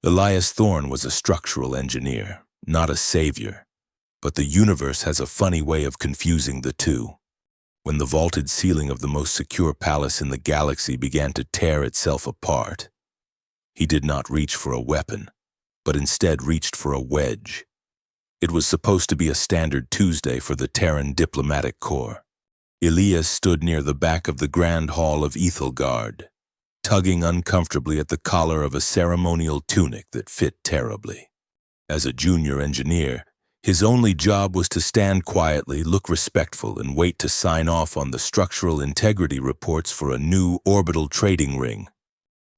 Elias Thorne was a structural engineer, not a savior, but the universe has a funny way of confusing the two. When the vaulted ceiling of the most secure palace in the galaxy began to tear itself apart, he did not reach for a weapon, but instead reached for a wedge. It was supposed to be a standard Tuesday for the Terran Diplomatic Corps. Elias stood near the back of the Grand Hall of Ethelgard, tugging uncomfortably at the collar of a ceremonial tunic that fit terribly. As a junior engineer, his only job was to stand quietly, look respectful, and wait to sign off on the structural integrity reports for a new orbital trading ring.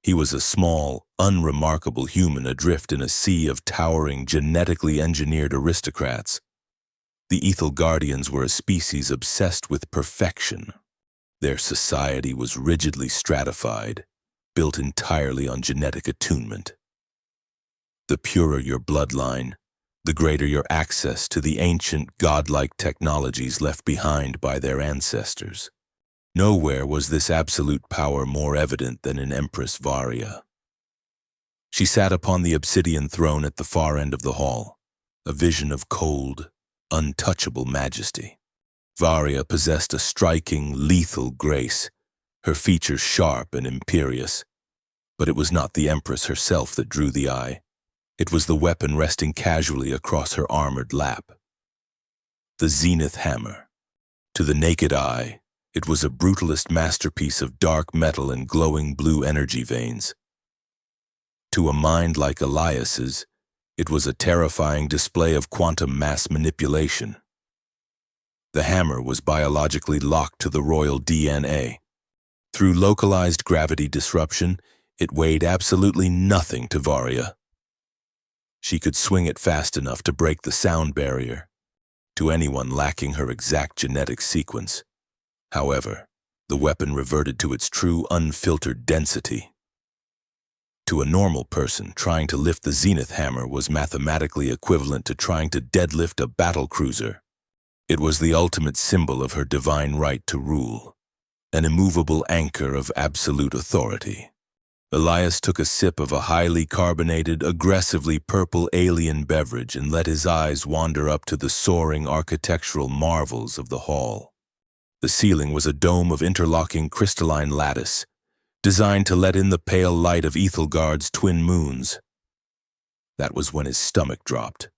He was a small, unremarkable human adrift in a sea of towering, genetically engineered aristocrats. The Ethelgardians were a species obsessed with perfection. Their society was rigidly stratified, built entirely on genetic attunement. The purer your bloodline, the greater your access to the ancient, godlike technologies left behind by their ancestors. Nowhere was this absolute power more evident than in Empress Varia. She sat upon the obsidian throne at the far end of the hall, a vision of cold, untouchable majesty. Varia possessed a striking, lethal grace, her features sharp and imperious. But it was not the Empress herself that drew the eye. It was the weapon resting casually across her armored lap. The Zenith Hammer. To the naked eye, it was a brutalist masterpiece of dark metal and glowing blue energy veins. To a mind like Elias's, it was a terrifying display of quantum mass manipulation. The hammer was biologically locked to the royal DNA. Through localized gravity disruption, it weighed absolutely nothing to Varia. She could swing it fast enough to break the sound barrier to anyone lacking her exact genetic sequence. However, the weapon reverted to its true, unfiltered density. To a normal person, trying to lift the Zenith Hammer was mathematically equivalent to trying to deadlift a battle cruiser. It was the ultimate symbol of her divine right to rule, an immovable anchor of absolute authority. Elias took a sip of a highly carbonated, aggressively purple alien beverage and let his eyes wander up to the soaring architectural marvels of the hall. The ceiling was a dome of interlocking crystalline lattice, designed to let in the pale light of Ethelgard's twin moons. That was when his stomach dropped.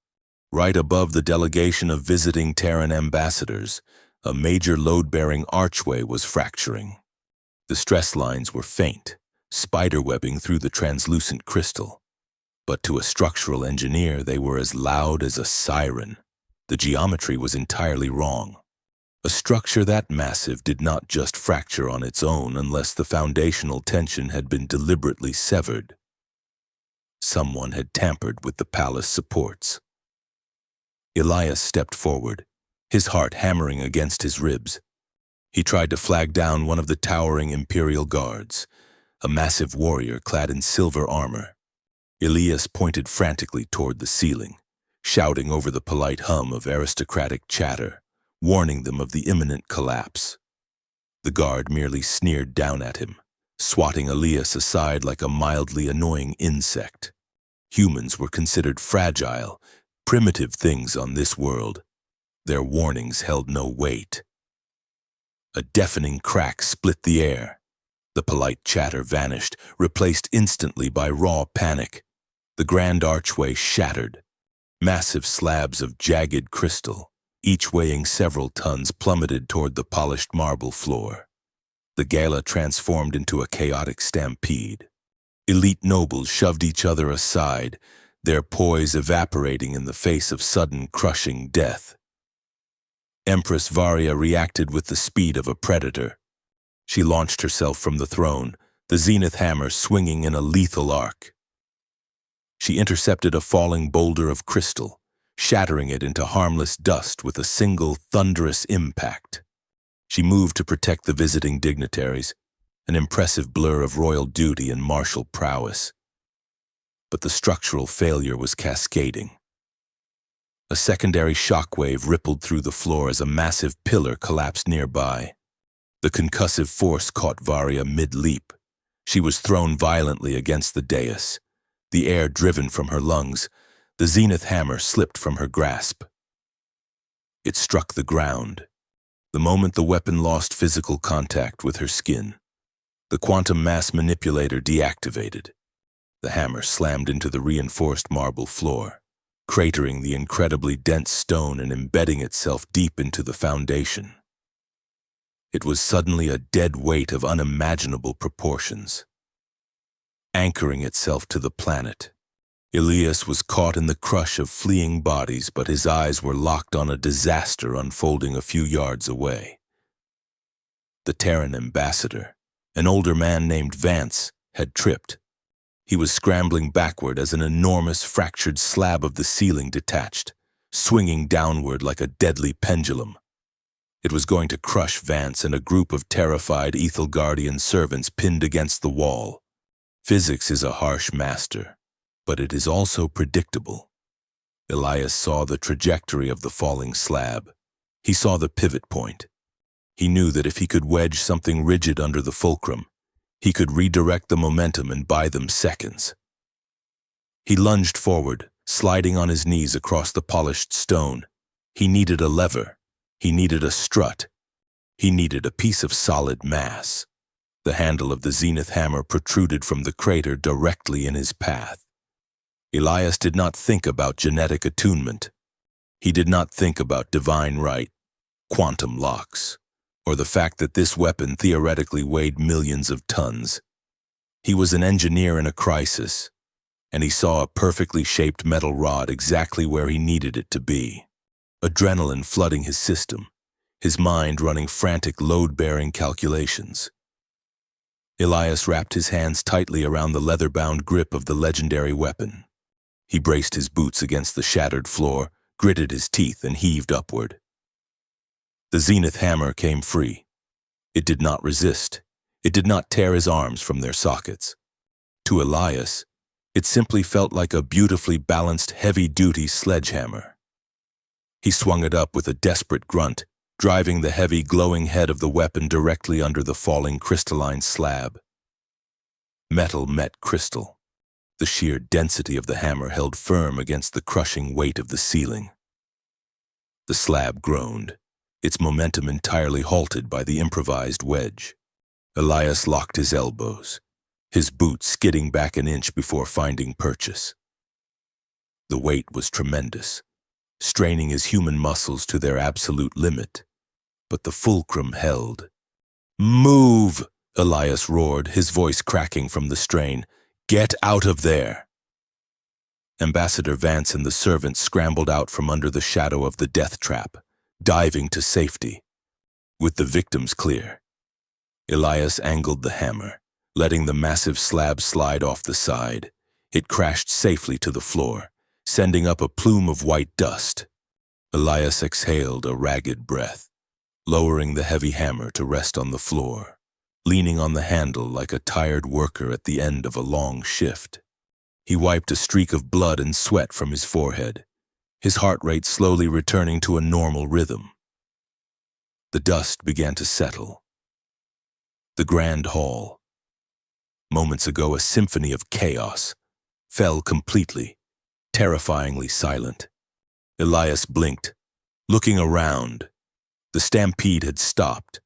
Right above the delegation of visiting Terran ambassadors, a major load-bearing archway was fracturing. The stress lines were faint, spiderwebbing through the translucent crystal. But to a structural engineer, they were as loud as a siren. The geometry was entirely wrong. A structure that massive did not just fracture on its own unless the foundational tension had been deliberately severed. Someone had tampered with the palace supports. Elias stepped forward, his heart hammering against his ribs. He tried to flag down one of the towering Imperial guards, a massive warrior clad in silver armor. Elias pointed frantically toward the ceiling, shouting over the polite hum of aristocratic chatter, warning them of the imminent collapse. The guard merely sneered down at him, swatting Elias aside like a mildly annoying insect. Humans were considered fragile, primitive things on this world. Their warnings held no weight. A deafening crack split the air. The polite chatter vanished, replaced instantly by raw panic. The grand archway shattered. Massive slabs of jagged crystal, each weighing several tons, plummeted toward the polished marble floor. The gala transformed into a chaotic stampede. Elite nobles shoved each other aside, their poise evaporating in the face of sudden, crushing death. Empress Varia reacted with the speed of a predator. She launched herself from the throne, the Zenith Hammer swinging in a lethal arc. She intercepted a falling boulder of crystal, shattering it into harmless dust with a single thunderous impact. She moved to protect the visiting dignitaries, an impressive blur of royal duty and martial prowess. But the structural failure was cascading. A secondary shockwave rippled through the floor as a massive pillar collapsed nearby. The concussive force caught Varia mid-leap. She was thrown violently against the dais, the air driven from her lungs, the zenith hammer slipped from her grasp. It struck the ground. The moment the weapon lost physical contact with her skin, the quantum mass manipulator deactivated. The hammer slammed into the reinforced marble floor, cratering the incredibly dense stone and embedding itself deep into the foundation. It was suddenly a dead weight of unimaginable proportions, anchoring itself to the planet. Elias was caught in the crush of fleeing bodies, but his eyes were locked on a disaster unfolding a few yards away. The Terran ambassador, an older man named Vance, had tripped. He was scrambling backward as an enormous fractured slab of the ceiling detached, swinging downward like a deadly pendulum. It was going to crush Vance and a group of terrified Ethel Guardian servants pinned against the wall. Physics is a harsh master, but it is also predictable. Elias saw the trajectory of the falling slab. He saw the pivot point. He knew that if he could wedge something rigid under the fulcrum, he could redirect the momentum and buy them seconds. He lunged forward, sliding on his knees across the polished stone. He needed a lever. He needed a strut. He needed a piece of solid mass. The handle of the zenith hammer protruded from the crater directly in his path. Elias did not think about genetic attunement. He did not think about divine right, quantum locks, or the fact that this weapon theoretically weighed millions of tons. He was an engineer in a crisis, and he saw a perfectly shaped metal rod exactly where he needed it to be. Adrenaline flooding his system, his mind running frantic load-bearing calculations. Elias wrapped his hands tightly around the leather-bound grip of the legendary weapon. He braced his boots against the shattered floor, gritted his teeth, and heaved upward. The zenith hammer came free. It did not resist. It did not tear his arms from their sockets. To Elias, it simply felt like a beautifully balanced, heavy-duty sledgehammer. He swung it up with a desperate grunt, driving the heavy, glowing head of the weapon directly under the falling crystalline slab. Metal met crystal. The sheer density of the hammer held firm against the crushing weight of the ceiling. The slab groaned, its momentum entirely halted by the improvised wedge. Elias locked his elbows, his boots skidding back an inch before finding purchase. The weight was tremendous, straining his human muscles to their absolute limit, but the fulcrum held. "Move!" Elias roared, his voice cracking from the strain. "Get out of there!" Ambassador Vance and the servants scrambled out from under the shadow of the death trap, diving to safety. With the victims clear, Elias angled the hammer, letting the massive slab slide off the side. It crashed safely to the floor, sending up a plume of white dust. Elias exhaled a ragged breath, lowering the heavy hammer to rest on the floor, leaning on the handle like a tired worker at the end of a long shift. He wiped a streak of blood and sweat from his forehead, his heart rate slowly returning to a normal rhythm. The dust began to settle. The grand hall, moments ago a symphony of chaos, fell completely, terrifyingly silent. Elias blinked, looking around. The stampede had stopped.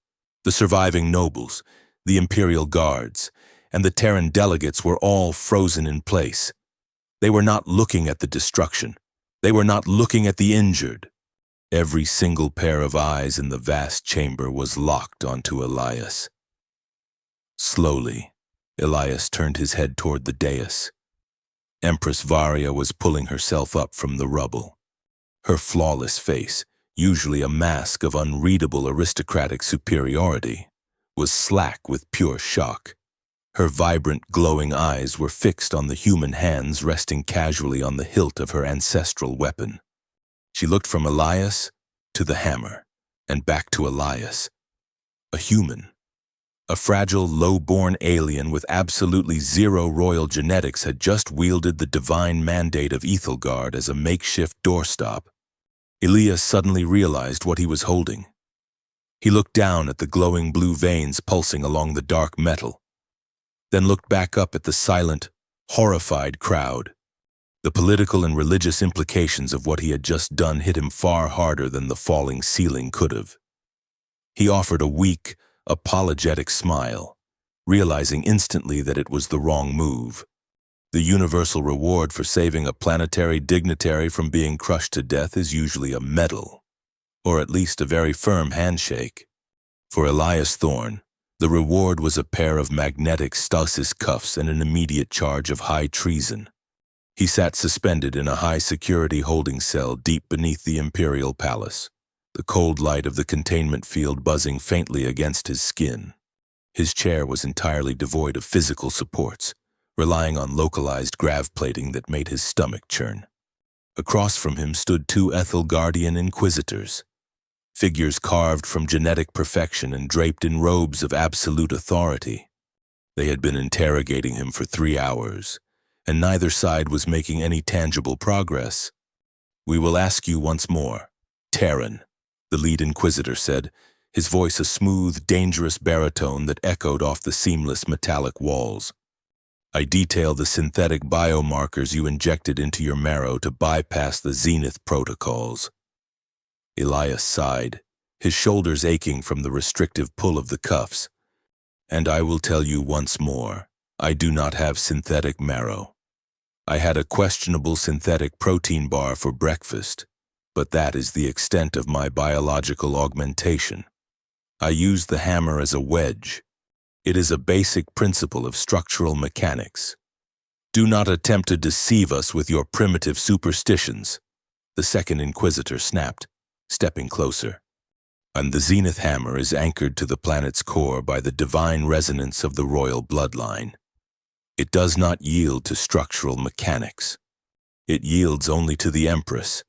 The surviving nobles, the Imperial Guards, and the Terran delegates were all frozen in place. They were not looking at the destruction. They were not looking at the injured. Every single pair of eyes in the vast chamber was locked onto Elias. Slowly, Elias turned his head toward the dais. Empress Varia was pulling herself up from the rubble. Her flawless face, usually a mask of unreadable aristocratic superiority, was slack with pure shock. Her vibrant, glowing eyes were fixed on the human hands resting casually on the hilt of her ancestral weapon. She looked from Elias to the hammer, and back to Elias. A human. A fragile, low-born alien with absolutely zero royal genetics had just wielded the divine mandate of Ethelgard as a makeshift doorstop. Elias suddenly realized what he was holding. He looked down at the glowing blue veins pulsing along the dark metal, then looked back up at the silent, Horrified crowd. The political and religious implications of what he had just done hit him far harder than the falling ceiling could have. He offered a weak, apologetic smile, realizing instantly that it was the wrong move. The universal reward for saving a planetary dignitary from being crushed to death is usually a medal, or at least a very firm handshake. For Elias Thorne, the reward was a pair of magnetic stasis cuffs and an immediate charge of high treason. He sat suspended in a high-security holding cell deep beneath the Imperial Palace, the cold light of the containment field buzzing faintly against his skin. His chair was entirely devoid of physical supports, relying on localized grav plating that made his stomach churn. Across from him stood two Ethelgardian inquisitors, figures carved from genetic perfection and draped in robes of absolute authority. They had been interrogating him for 3 hours, and neither side was making any tangible progress. "We will ask you once more, Terran," the lead inquisitor said, his voice a smooth, dangerous baritone that echoed off the seamless metallic walls. "I detail the synthetic biomarkers you injected into your marrow to bypass the Zenith protocols." Elias sighed, his shoulders aching from the restrictive pull of the cuffs. "And I will tell you once more, I do not have synthetic marrow. I had a questionable synthetic protein bar for breakfast, but that is the extent of my biological augmentation. I use the hammer as a wedge. It is a basic principle of structural mechanics. Do not attempt to deceive us with your primitive superstitions," the second inquisitor snapped, stepping closer. "And the Zenith hammer is anchored to the planet's core by the divine resonance of the royal bloodline. It does not yield to structural mechanics. It yields only to the Empress."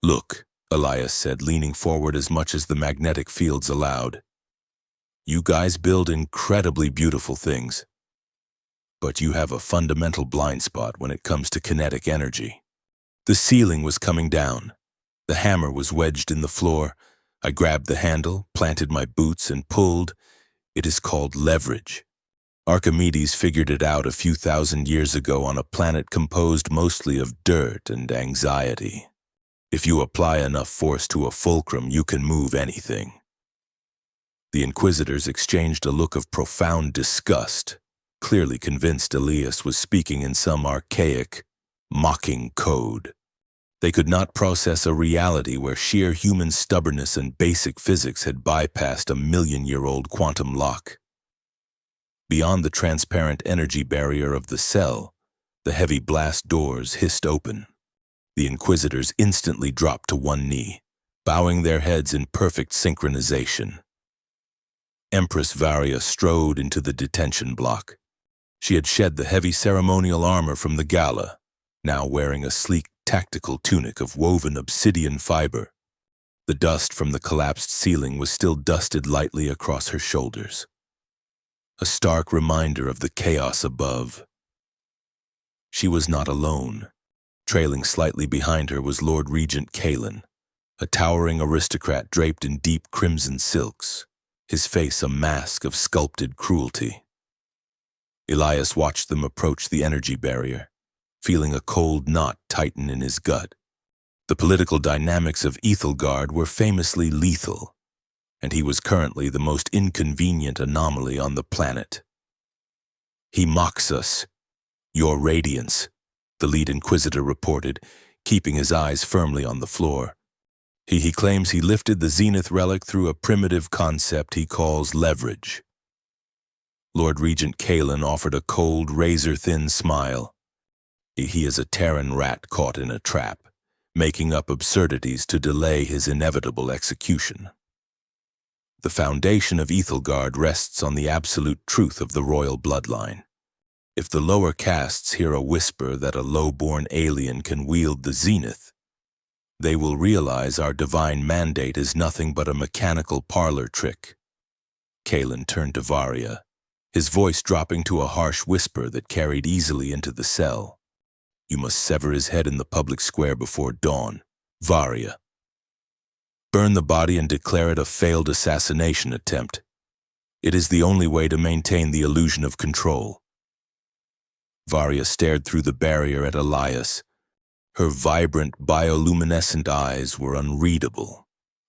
"Look," Elias said, leaning forward as much as the magnetic fields allowed. "You guys build incredibly beautiful things, but you have a fundamental blind spot when it comes to kinetic energy." The ceiling was coming down. The hammer was wedged in the floor. I grabbed the handle, planted my boots, and pulled. It is called leverage. Archimedes figured it out a few thousand years ago on a planet composed mostly of dirt and anxiety. If you apply enough force to a fulcrum, you can move anything. The inquisitors exchanged a look of profound disgust, clearly convinced Elias was speaking in some archaic, mocking code. They could not process a reality where sheer human stubbornness and basic physics had bypassed a million-year-old quantum lock. Beyond the transparent energy barrier of the cell, the heavy blast doors hissed open. The inquisitors instantly dropped to one knee, bowing their heads in perfect synchronization. Empress Varia strode into the detention block. She had shed the heavy ceremonial armor from the gala, now wearing a sleek tactical tunic of woven obsidian fiber. The dust from the collapsed ceiling was still dusted lightly across her shoulders, a stark reminder of the chaos above. She was not alone. Trailing slightly behind her was Lord Regent Kalen, a towering aristocrat draped in deep crimson silks, his face a mask of sculpted cruelty. Elias watched them approach the energy barrier, feeling a cold knot tighten in his gut. The political dynamics of Ethelgard were famously lethal, and he was currently the most inconvenient anomaly on the planet. "He mocks us. Your Radiance," the lead inquisitor reported, keeping his eyes firmly on the floor. He claims he lifted the Zenith relic through a primitive concept he calls leverage." Lord Regent Kalen offered a cold, razor-thin smile. He is a Terran rat caught in a trap, making up absurdities to delay his inevitable execution. The foundation of Ethelgard rests on the absolute truth of the royal bloodline. If the lower castes hear a whisper that a low-born alien can wield the Zenith, they will realize our divine mandate is nothing but a mechanical parlor trick. Kalen turned to Varia, his voice dropping to a harsh whisper that carried easily into the cell. "You must sever his head in the public square before dawn, Varia. Burn the body and declare it a failed assassination attempt. It is the only way to maintain the illusion of control." Varya stared through the barrier at Elias. Her vibrant, bioluminescent eyes were unreadable.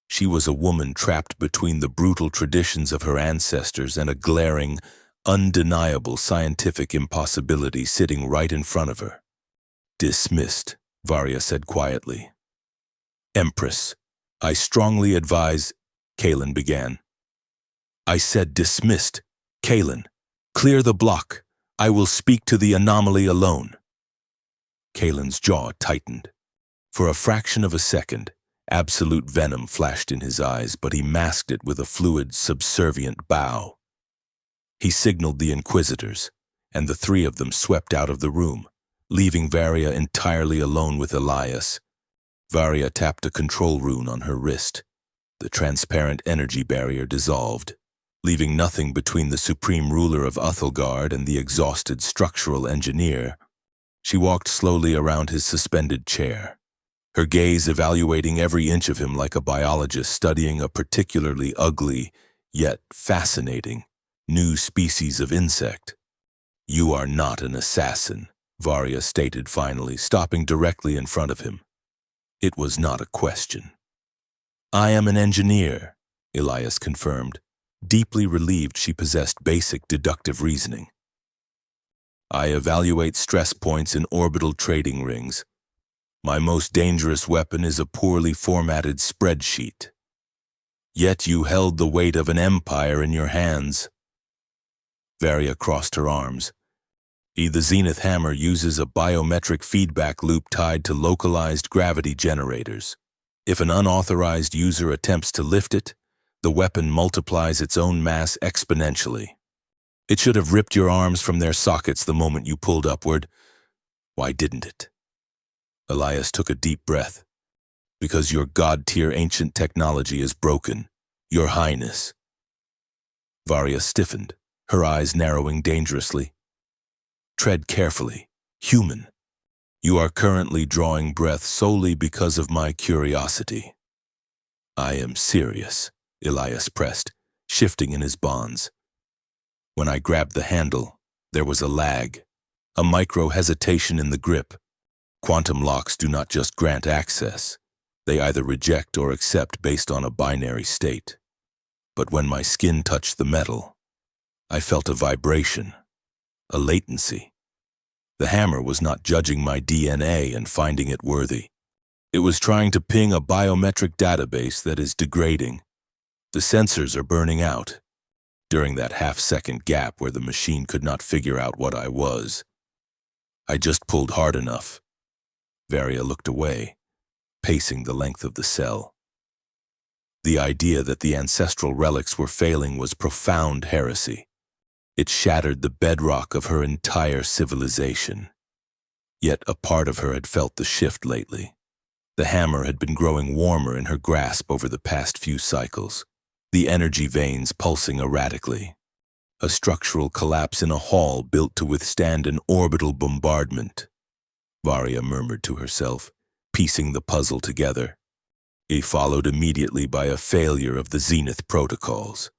She was a woman trapped between the brutal traditions of her ancestors and a glaring, undeniable scientific impossibility sitting right in front of her. "Dismissed," Varya said quietly. "Empress, I strongly advise," Kalen began. "I said dismissed. Kalen, clear the block. I will speak to the anomaly alone." Kalen's jaw tightened. For a fraction of a second, absolute venom flashed in his eyes, but he masked it with a fluid, subservient bow. He signaled the Inquisitors, and the three of them swept out of the room, leaving Varya entirely alone with Elias. Varya tapped a control rune on her wrist. The transparent energy barrier dissolved, leaving nothing between the supreme ruler of Uthelgard and the exhausted structural engineer. She walked slowly around his suspended chair, her gaze evaluating every inch of him like a biologist studying a particularly ugly, yet fascinating, new species of insect. "You are not an assassin," Varya stated finally, stopping directly in front of him. It was not a question. "I am an engineer," Elias confirmed, deeply relieved she possessed basic deductive reasoning. "I evaluate stress points in orbital trading rings. My most dangerous weapon is a poorly formatted spreadsheet. Yet you held the weight of an empire in your hands." Varya crossed her arms. The Zenith hammer uses a biometric feedback loop tied to localized gravity generators. If an unauthorized user attempts to lift it, the weapon multiplies its own mass exponentially. It should have ripped your arms from their sockets the moment you pulled upward. Why didn't it? Elias took a deep breath. "Because your god-tier ancient technology is broken, Your Highness." Varya stiffened, her eyes narrowing dangerously. "Tread carefully, human. You are currently drawing breath solely because of my curiosity." "I am serious," Elias pressed, shifting in his bonds. When I grabbed the handle, there was a lag, a micro-hesitation in the grip. Quantum locks do not just grant access. They either reject or accept based on a binary state. But when my skin touched the metal, I felt a vibration, a latency. The hammer was not judging my DNA and finding it worthy. It was trying to ping a biometric database that is degrading. The sensors are burning out. During that half-second gap where the machine could not figure out what I was, I just pulled hard enough. Varya looked away, pacing the length of the cell. The idea that the ancestral relics were failing was profound heresy. It shattered the bedrock of her entire civilization. Yet a part of her had felt the shift lately. The hammer had been growing warmer in her grasp over the past few cycles, the energy veins pulsing erratically. A structural collapse in a hall built to withstand an orbital bombardment. Varya murmured to herself, piecing the puzzle together. It followed immediately by a failure of the Zenith protocols.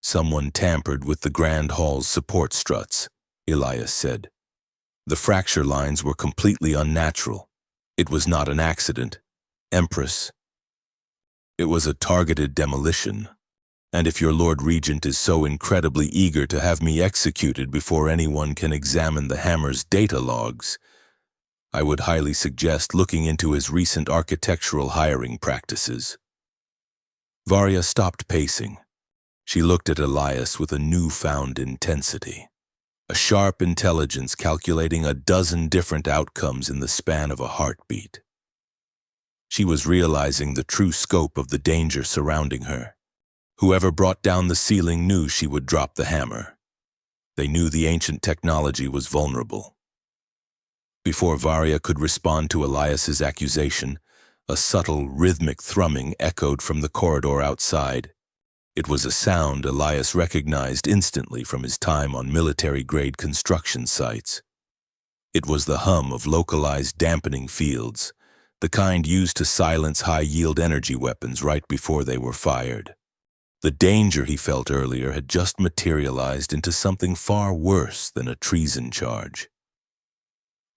Someone tampered with the Grand Hall's support struts, Elias said. The fracture lines were completely unnatural. It was not an accident. Empress. It was a targeted demolition. And if your Lord Regent is so incredibly eager to have me executed before anyone can examine the hammer's data logs, I would highly suggest looking into his recent architectural hiring practices. Varya stopped pacing. She looked at Elias with a newfound intensity, a sharp intelligence calculating a dozen different outcomes in the span of a heartbeat. She was realizing the true scope of the danger surrounding her. Whoever brought down the ceiling knew she would drop the hammer. They knew the ancient technology was vulnerable. Before Varya could respond to Elias's accusation, a subtle, rhythmic thrumming echoed from the corridor outside. It was a sound Elias recognized instantly from his time on military-grade construction sites. It was the hum of localized dampening fields, the kind used to silence high-yield energy weapons right before they were fired. The danger he felt earlier had just materialized into something far worse than a treason charge.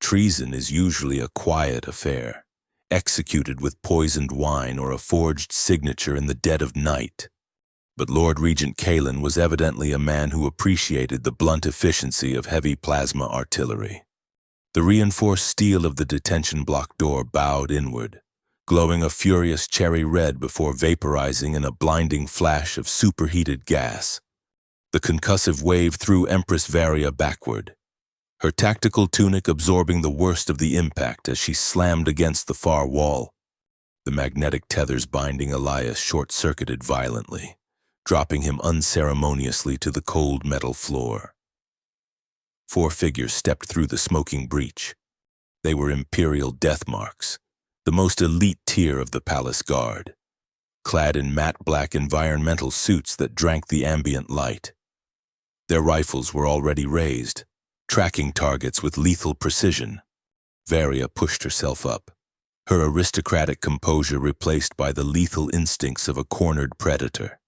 Treason is usually a quiet affair, executed with poisoned wine or a forged signature in the dead of night. But Lord Regent Kalen was evidently a man who appreciated the blunt efficiency of heavy plasma artillery. The reinforced steel of the detention block door bowed inward, glowing a furious cherry red before vaporizing in a blinding flash of superheated gas. The concussive wave threw Empress Varia backward, her tactical tunic absorbing the worst of the impact as she slammed against the far wall. The magnetic tethers binding Elias short-circuited violently, dropping him unceremoniously to the cold metal floor. 4 figures stepped through the smoking breach. They were Imperial death marks, the most elite tier of the palace guard, clad in matte black environmental suits that drank the ambient light. Their rifles were already raised, tracking targets with lethal precision. Varia pushed herself up, her aristocratic composure replaced by the lethal instincts of a cornered predator.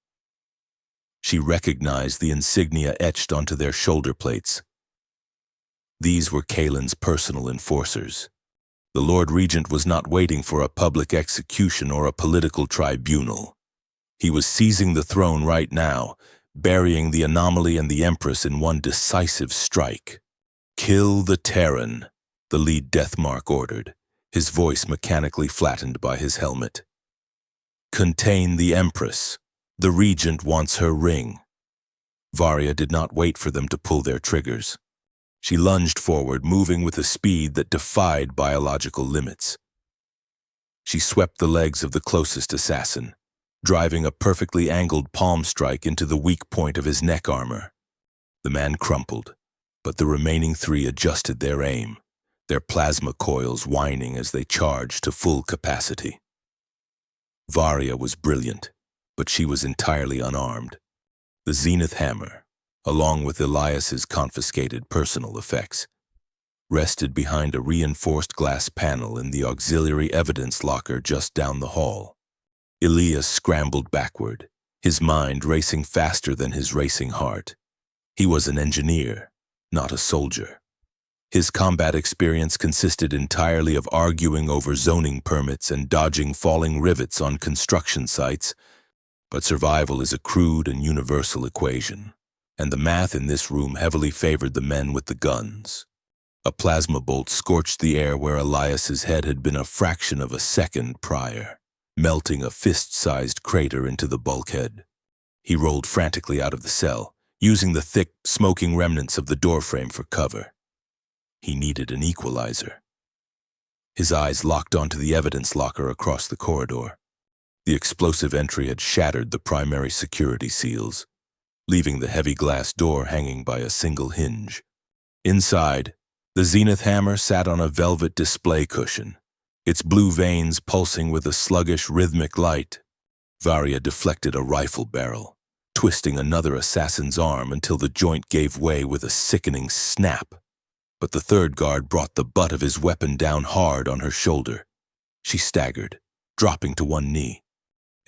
She recognized the insignia etched onto their shoulder plates. These were Kalen's personal enforcers. The Lord Regent was not waiting for a public execution or a political tribunal. He was seizing the throne right now, burying the anomaly and the Empress in one decisive strike. "Kill the Terran," the lead Deathmark ordered, his voice mechanically flattened by his helmet. "Contain the Empress. The Regent wants her ring." Varia did not wait for them to pull their triggers. She lunged forward, moving with a speed that defied biological limits. She swept the legs of the closest assassin, driving a perfectly angled palm strike into the weak point of his neck armor. The man crumpled, but the remaining 3 adjusted their aim, their plasma coils whining as they charged to full capacity. Varia was brilliant, but she was entirely unarmed. The Zenith hammer, along with Elias's confiscated personal effects, rested behind a reinforced glass panel in the auxiliary evidence locker just down the hall. Elias scrambled backward, his mind racing faster than his racing heart. He was an engineer, not a soldier. His combat experience consisted entirely of arguing over zoning permits and dodging falling rivets on construction sites, but survival is a crude and universal equation, and the math in this room heavily favored the men with the guns. A plasma bolt scorched the air where Elias's head had been a fraction of a second prior, melting a fist-sized crater into the bulkhead. He rolled frantically out of the cell, using the thick, smoking remnants of the doorframe for cover. He needed an equalizer. His eyes locked onto the evidence locker across the corridor. The explosive entry had shattered the primary security seals, leaving the heavy glass door hanging by a single hinge. Inside, the Zenith hammer sat on a velvet display cushion, its blue veins pulsing with a sluggish, rhythmic light. Varia deflected a rifle barrel, twisting another assassin's arm until the joint gave way with a sickening snap. But the third guard brought the butt of his weapon down hard on her shoulder. She staggered, dropping to one knee.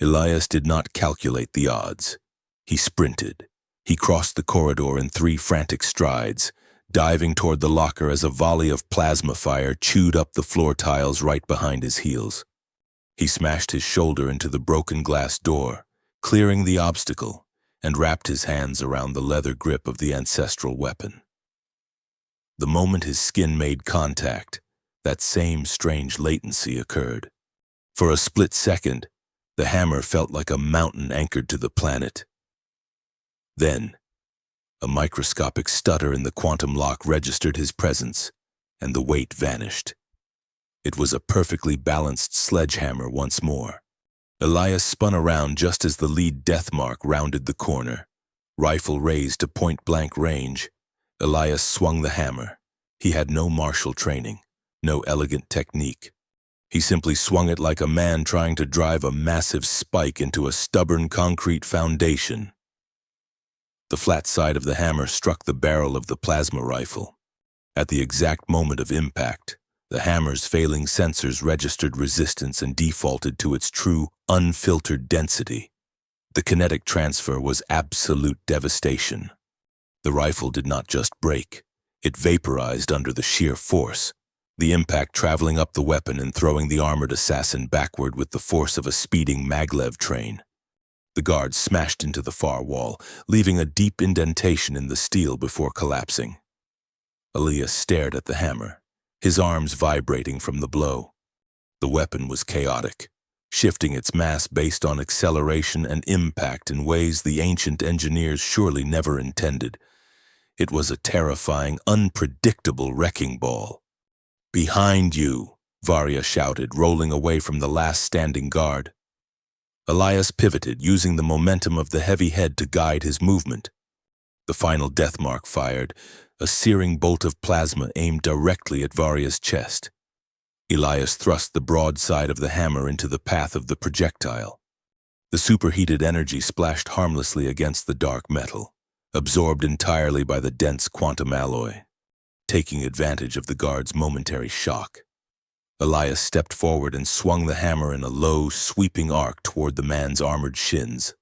Elias did not calculate the odds. He sprinted. He crossed the corridor in 3 frantic strides, diving toward the locker as a volley of plasma fire chewed up the floor tiles right behind his heels. He smashed his shoulder into the broken glass door, clearing the obstacle, and wrapped his hands around the leather grip of the ancestral weapon. The moment his skin made contact, that same strange latency occurred. For a split second, the hammer felt like a mountain anchored to the planet. Then, a microscopic stutter in the quantum lock registered his presence, and the weight vanished. It was a perfectly balanced sledgehammer once more. Elias spun around just as the lead Deathmark rounded the corner. Rifle raised to point-blank range, Elias swung the hammer. He had no martial training, no elegant technique. He simply swung it like a man trying to drive a massive spike into a stubborn concrete foundation. The flat side of the hammer struck the barrel of the plasma rifle. At the exact moment of impact, the hammer's failing sensors registered resistance and defaulted to its true, unfiltered density. The kinetic transfer was absolute devastation. The rifle did not just break, it vaporized under the sheer force, the impact traveling up the weapon and throwing the armored assassin backward with the force of a speeding maglev train. The guard smashed into the far wall, leaving a deep indentation in the steel before collapsing. Elias stared at the hammer, his arms vibrating from the blow. The weapon was chaotic, shifting its mass based on acceleration and impact in ways the ancient engineers surely never intended. It was a terrifying, unpredictable wrecking ball. "Behind you," Varya shouted, rolling away from the last standing guard. Elias pivoted, using the momentum of the heavy head to guide his movement. The final death mark fired, a searing bolt of plasma aimed directly at Varya's chest. Elias thrust the broadside of the hammer into the path of the projectile. The superheated energy splashed harmlessly against the dark metal, absorbed entirely by the dense quantum alloy, taking advantage of the guard's momentary shock. Elias stepped forward and swung the hammer in a low, sweeping arc toward the man's armored shins.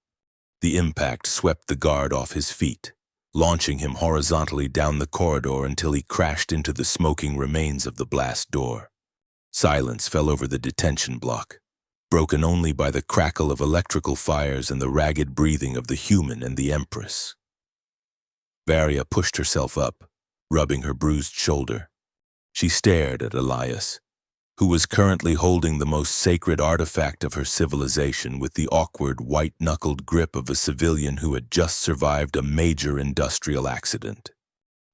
The impact swept the guard off his feet, launching him horizontally down the corridor until he crashed into the smoking remains of the blast door. Silence fell over the detention block, broken only by the crackle of electrical fires and the ragged breathing of the human and the Empress. Varya pushed herself up, rubbing her bruised shoulder. She stared at Elias, who was currently holding the most sacred artifact of her civilization with the awkward, white-knuckled grip of a civilian who had just survived a major industrial accident.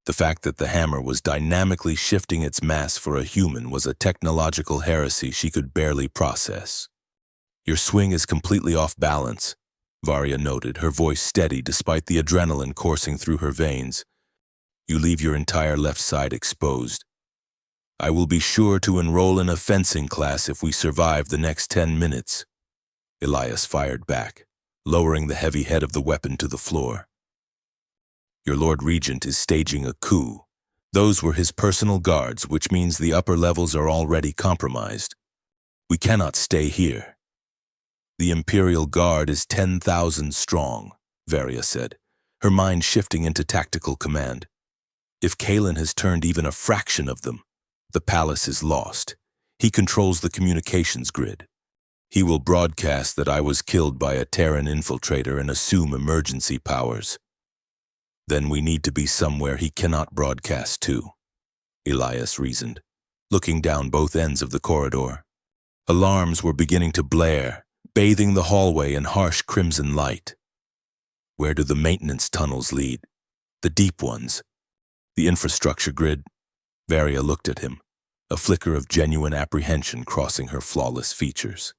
The fact that the hammer was dynamically shifting its mass for a human was a technological heresy she could barely process. "Your swing is completely off balance," Varya noted, her voice steady despite the adrenaline coursing through her veins. "You leave your entire left side exposed. I will be sure to enroll in a fencing class if we survive the next 10 minutes. Elias fired back, lowering the heavy head of the weapon to the floor. "Your Lord Regent is staging a coup. Those were his personal guards, which means the upper levels are already compromised. We cannot stay here." "The Imperial Guard is 10,000 strong," Varya said, her mind shifting into tactical command. "If Kalen has turned even a fraction of them, the palace is lost. He controls the communications grid. He will broadcast that I was killed by a Terran infiltrator and assume emergency powers. Then we need to be somewhere he cannot broadcast to," Elias reasoned, looking down both ends of the corridor. Alarms were beginning to blare, bathing the hallway in harsh crimson light. "Where do the maintenance tunnels lead? The deep ones? The infrastructure grid?" Varya looked at him, a flicker of genuine apprehension crossing her flawless features.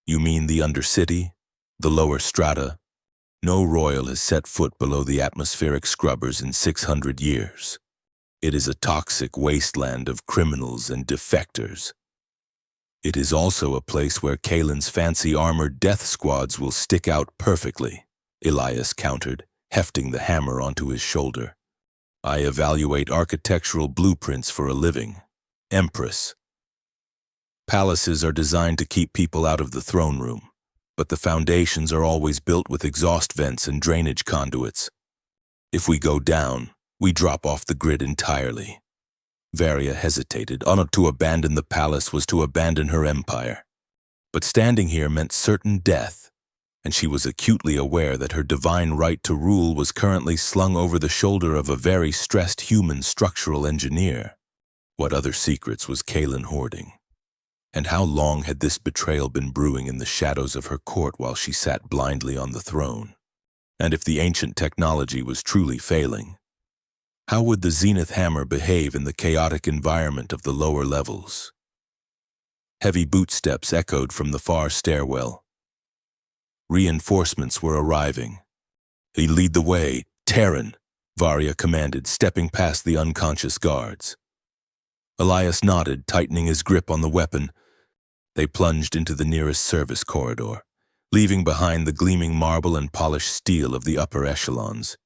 "You mean the Undercity? The lower strata? No royal has set foot below the atmospheric scrubbers in 600 years. It is a toxic wasteland of criminals and defectors. It is also a place where Kalen's fancy armored death squads will stick out perfectly," Elias countered, hefting the hammer onto his shoulder. "I evaluate architectural blueprints for a living. Empress. Palaces are designed to keep people out of the throne room, but the foundations are always built with exhaust vents and drainage conduits. If we go down, we drop off the grid entirely." Varya hesitated. To abandon the palace was to abandon her empire. But standing here meant certain death, and she was acutely aware that her divine right to rule was currently slung over the shoulder of a very stressed human structural engineer. What other secrets was Kalen hoarding? And how long had this betrayal been brewing in the shadows of her court while she sat blindly on the throne? And if the ancient technology was truly failing, how would the Zenith hammer behave in the chaotic environment of the lower levels? Heavy bootsteps echoed from the far stairwell. Reinforcements were arriving. "Lead the way, Terran," Varya commanded, stepping past the unconscious guards. Elias nodded, tightening his grip on the weapon. They plunged into the nearest service corridor, leaving behind the gleaming marble and polished steel of the upper echelons.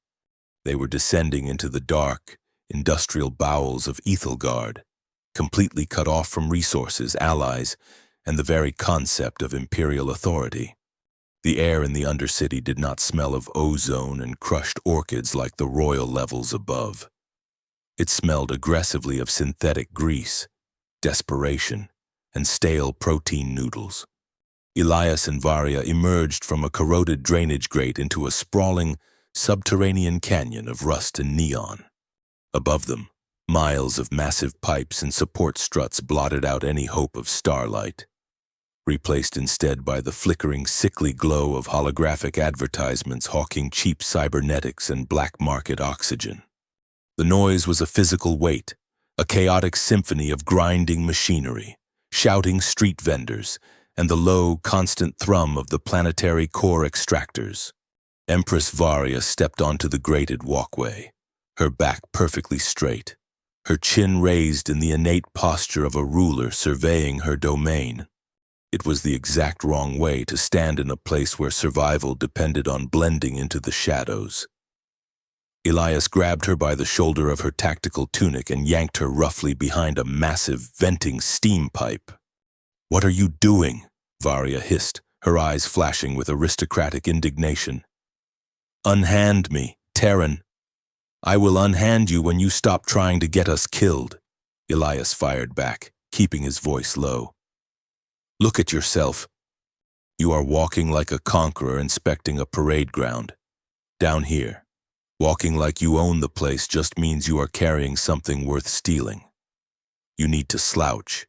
They were descending into the dark, industrial bowels of Ethelgard, completely cut off from resources, allies, and the very concept of imperial authority. The air in the Undercity did not smell of ozone and crushed orchids like the royal levels above. It smelled aggressively of synthetic grease, desperation, and stale protein noodles. Elias and Varia emerged from a corroded drainage grate into a sprawling, subterranean canyon of rust and neon. Above them, miles of massive pipes and support struts blotted out any hope of starlight, replaced instead by the flickering, sickly glow of holographic advertisements hawking cheap cybernetics and black market oxygen. The noise was a physical weight, a chaotic symphony of grinding machinery, shouting street vendors, and the low, constant thrum of the planetary core extractors. Empress Varia stepped onto the grated walkway, her back perfectly straight, her chin raised in the innate posture of a ruler surveying her domain. It was the exact wrong way to stand in a place where survival depended on blending into the shadows. Elias grabbed her by the shoulder of her tactical tunic and yanked her roughly behind a massive, venting steam pipe. "What are you doing?" Varia hissed, her eyes flashing with aristocratic indignation. "Unhand me, Terran." "I will unhand you when you stop trying to get us killed," Elias fired back, keeping his voice low. "Look at yourself. You are walking like a conqueror inspecting a parade ground. Down here, walking like you own the place just means you are carrying something worth stealing. You need to slouch.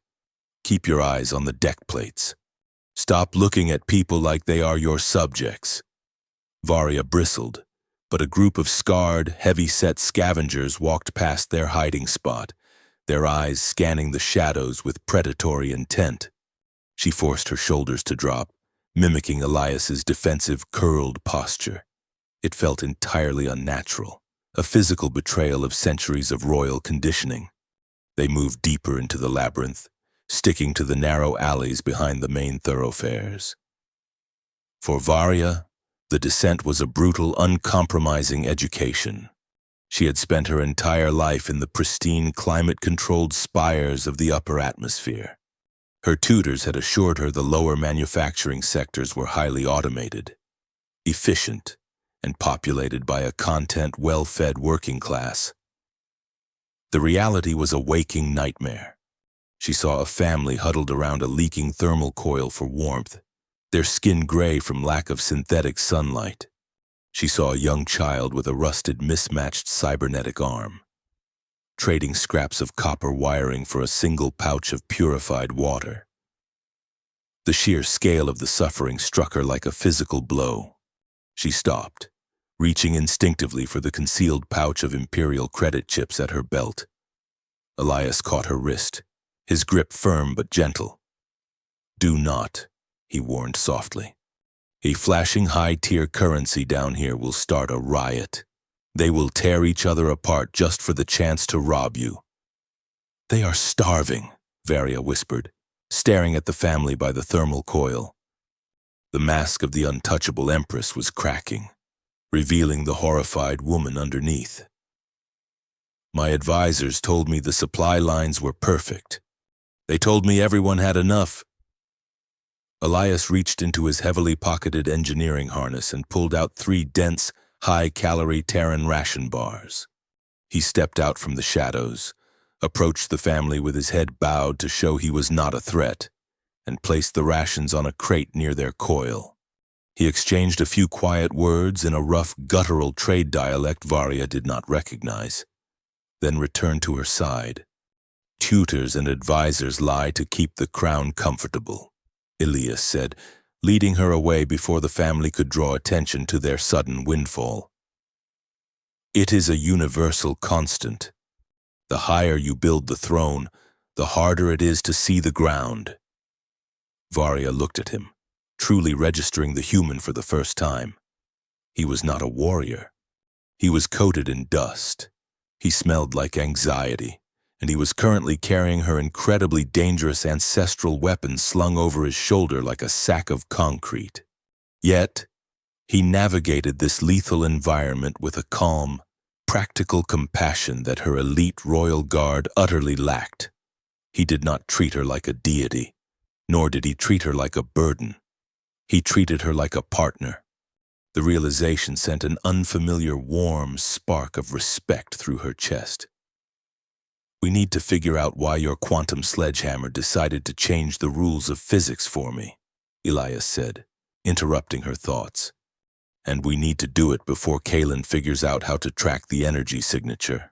Keep your eyes on the deck plates. Stop looking at people like they are your subjects." Varia bristled, but a group of scarred, heavy-set scavengers walked past their hiding spot, their eyes scanning the shadows with predatory intent. She forced her shoulders to drop, mimicking Elias's defensive, curled posture. It felt entirely unnatural, a physical betrayal of centuries of royal conditioning. They moved deeper into the labyrinth, sticking to the narrow alleys behind the main thoroughfares. For Varia, the descent was a brutal, uncompromising education. She had spent her entire life in the pristine, climate-controlled spires of the upper atmosphere. Her tutors had assured her the lower manufacturing sectors were highly automated, efficient, and populated by a content, well-fed working class. The reality was a waking nightmare. She saw a family huddled around a leaking thermal coil for warmth, their skin gray from lack of synthetic sunlight. She saw a young child with a rusted, mismatched cybernetic arm, trading scraps of copper wiring for a single pouch of purified water. The sheer scale of the suffering struck her like a physical blow. She stopped, reaching instinctively for the concealed pouch of Imperial credit chips at her belt. Elias caught her wrist, his grip firm but gentle. "Do not," he warned softly. "A flashing high-tier currency down here will start a riot. They will tear each other apart just for the chance to rob you." "They are starving," Varia whispered, staring at the family by the thermal coil. The mask of the untouchable Empress was cracking, revealing the horrified woman underneath. "My advisors told me the supply lines were perfect. They told me everyone had enough." Elias reached into his heavily pocketed engineering harness and pulled out 3 dense, high-calorie Terran ration bars. He stepped out from the shadows, approached the family with his head bowed to show he was not a threat, and placed the rations on a crate near their coil. He exchanged a few quiet words in a rough, guttural trade dialect Varia did not recognize, then returned to her side. "Tutors and advisors lie to keep the crown comfortable," Elias said, leading her away before the family could draw attention to their sudden windfall. "It is a universal constant. The higher you build the throne, the harder it is to see the ground." Varia looked at him, truly registering the human for the first time. He was not a warrior. He was coated in dust. He smelled like anxiety, and he was currently carrying her incredibly dangerous ancestral weapon slung over his shoulder like a sack of concrete. Yet, he navigated this lethal environment with a calm, practical compassion that her elite royal guard utterly lacked. He did not treat her like a deity, nor did he treat her like a burden. He treated her like a partner. The realization sent an unfamiliar warm spark of respect through her chest. We need to figure out why your quantum sledgehammer decided to change the rules of physics for me, Elias said, interrupting her thoughts. And we need to do it before Kalen figures out how to track the energy signature.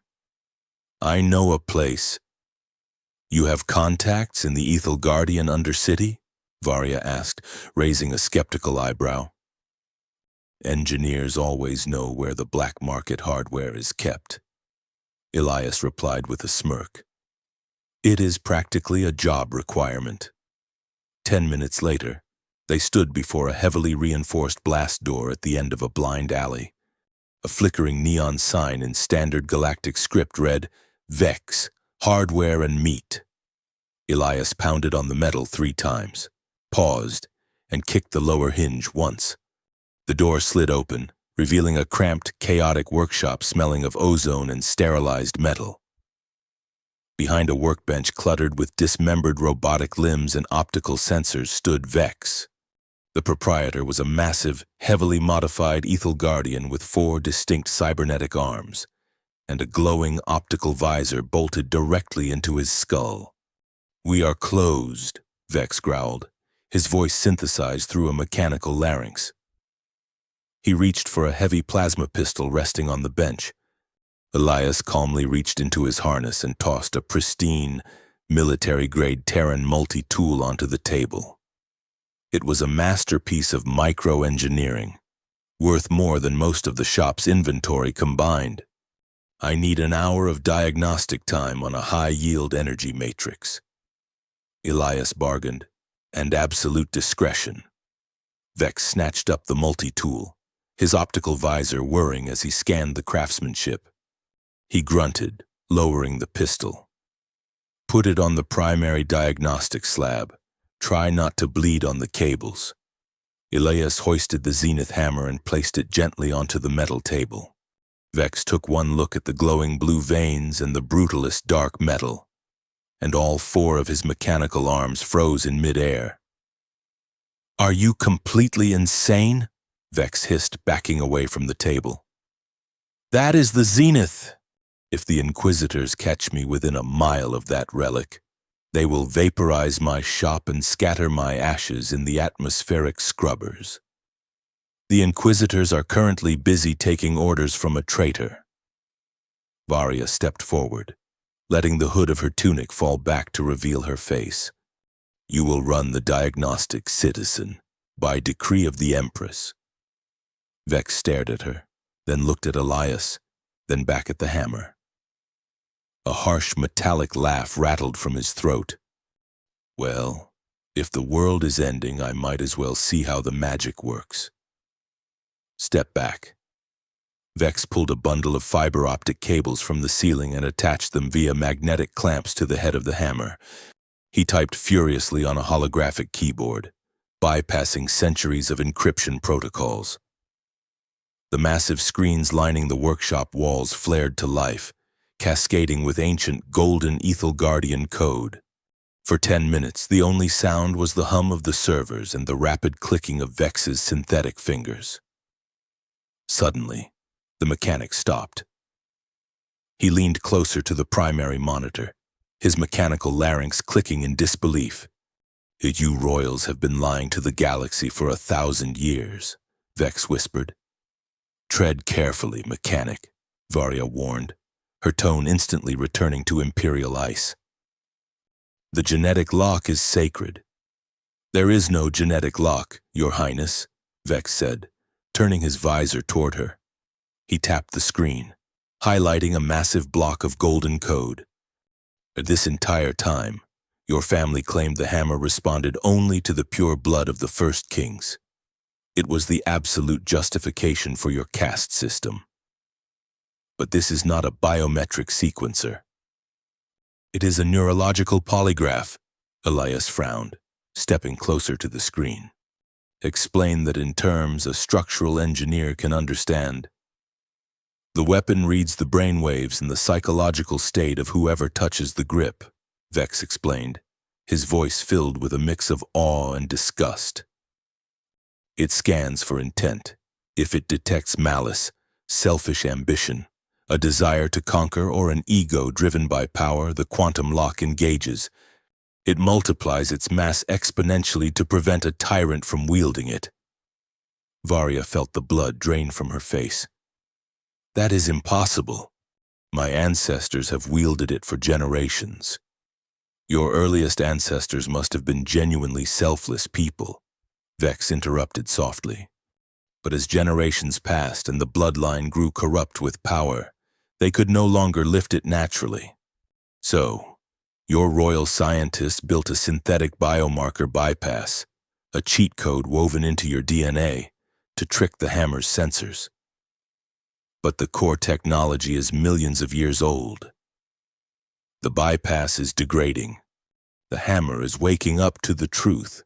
I know a place. You have contacts in the Ethel Guardian Undercity? Varya asked, raising a skeptical eyebrow. Engineers always know where the black market hardware is kept, Elias replied with a smirk. It is practically a job requirement. 10 minutes later, they stood before a heavily reinforced blast door at the end of a blind alley. A flickering neon sign in standard galactic script read, Vex, Hardware and Meat. Elias pounded on the metal 3 times, paused, and kicked the lower hinge once. The door slid open, revealing a cramped, chaotic workshop smelling of ozone and sterilized metal. Behind a workbench cluttered with dismembered robotic limbs and optical sensors stood Vex. The proprietor was a massive, heavily modified Ethel Guardian with 4 distinct cybernetic arms, and a glowing optical visor bolted directly into his skull. We are closed, Vex growled, his voice synthesized through a mechanical larynx. He reached for a heavy plasma pistol resting on the bench. Elias calmly reached into his harness and tossed a pristine, military-grade Terran multi-tool onto the table. It was a masterpiece of micro-engineering, worth more than most of the shop's inventory combined. I need an hour of diagnostic time on a high-yield energy matrix, Elias bargained, and absolute discretion. Vex snatched up the multi-tool, his optical visor whirring as he scanned the craftsmanship. He grunted, lowering the pistol. Put it on the primary diagnostic slab. Try not to bleed on the cables. Elias hoisted the zenith hammer and placed it gently onto the metal table. Vex took one look at the glowing blue veins and the brutalist dark metal, and all 4 of his mechanical arms froze in midair. Are you completely insane? Vex hissed, backing away from the table. That is the zenith. If the Inquisitors catch me within a mile of that relic, they will vaporize my shop and scatter my ashes in the atmospheric scrubbers. The Inquisitors are currently busy taking orders from a traitor. Varya stepped forward, letting the hood of her tunic fall back to reveal her face. You will run the diagnostic, citizen, by decree of the Empress. Vex stared at her, then looked at Elias, then back at the hammer. A harsh metallic laugh rattled from his throat. Well, if the world is ending, I might as well see how the magic works. Step back. Vex pulled a bundle of fiber optic cables from the ceiling and attached them via magnetic clamps to the head of the hammer. He typed furiously on a holographic keyboard, bypassing centuries of encryption protocols. The massive screens lining the workshop walls flared to life, cascading with ancient golden Ethel Guardian code. For 10 minutes, the only sound was the hum of the servers and the rapid clicking of Vex's synthetic fingers. Suddenly, the mechanic stopped. He leaned closer to the primary monitor, his mechanical larynx clicking in disbelief. You royals have been lying to the galaxy for 1,000 years, Vex whispered. Tread carefully, mechanic, Varya warned, her tone instantly returning to imperial ice. The genetic lock is sacred. There is no genetic lock, Your Highness, Vex said, turning his visor toward her. He tapped the screen, highlighting a massive block of golden code. This entire time, your family claimed the hammer responded only to the pure blood of the first kings. It was the absolute justification for your caste system. But this is not a biometric sequencer. It is a neurological polygraph, Elias frowned, stepping closer to the screen. Explain that in terms a structural engineer can understand. The weapon reads the brainwaves and the psychological state of whoever touches the grip, Vex explained, his voice filled with a mix of awe and disgust. It scans for intent. If it detects malice, selfish ambition, A desire to conquer or an ego driven by power, the quantum lock engages. It multiplies its mass exponentially to prevent a tyrant from wielding it. Varya felt the blood drain from her face. That is impossible. My ancestors have wielded it for generations. Your earliest ancestors must have been genuinely selfless people, Vex interrupted softly. But as generations passed and the bloodline grew corrupt with power, they could no longer lift it naturally. So, your royal scientists built a synthetic biomarker bypass, a cheat code woven into your DNA, to trick the hammer's sensors. But the core technology is millions of years old. The bypass is degrading. The hammer is waking up to the truth.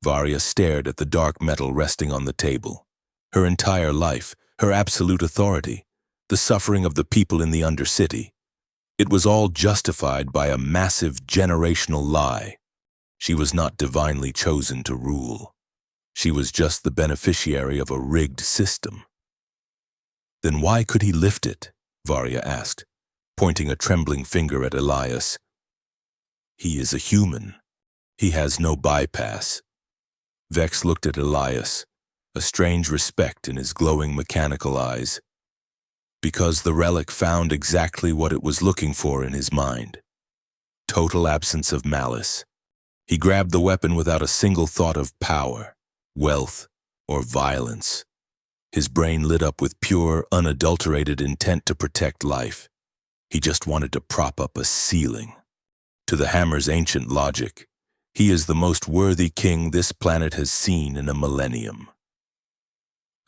Varya stared at the dark metal resting on the table. Her entire life, her absolute authority, the suffering of the people in the Undercity. It was all justified by a massive generational lie. She was not divinely chosen to rule. She was just the beneficiary of a rigged system. Then why could he lift it? Varya asked, pointing a trembling finger at Elias. He is a human. He has no bypass. Vex looked at Elias, a strange respect in his glowing mechanical eyes. Because the relic found exactly what it was looking for in his mind. Total absence of malice. He grabbed the weapon without a single thought of power, wealth, or violence. His brain lit up with pure, unadulterated intent to protect life. He just wanted to prop up a ceiling. To the hammer's ancient logic, he is the most worthy king this planet has seen in a millennium.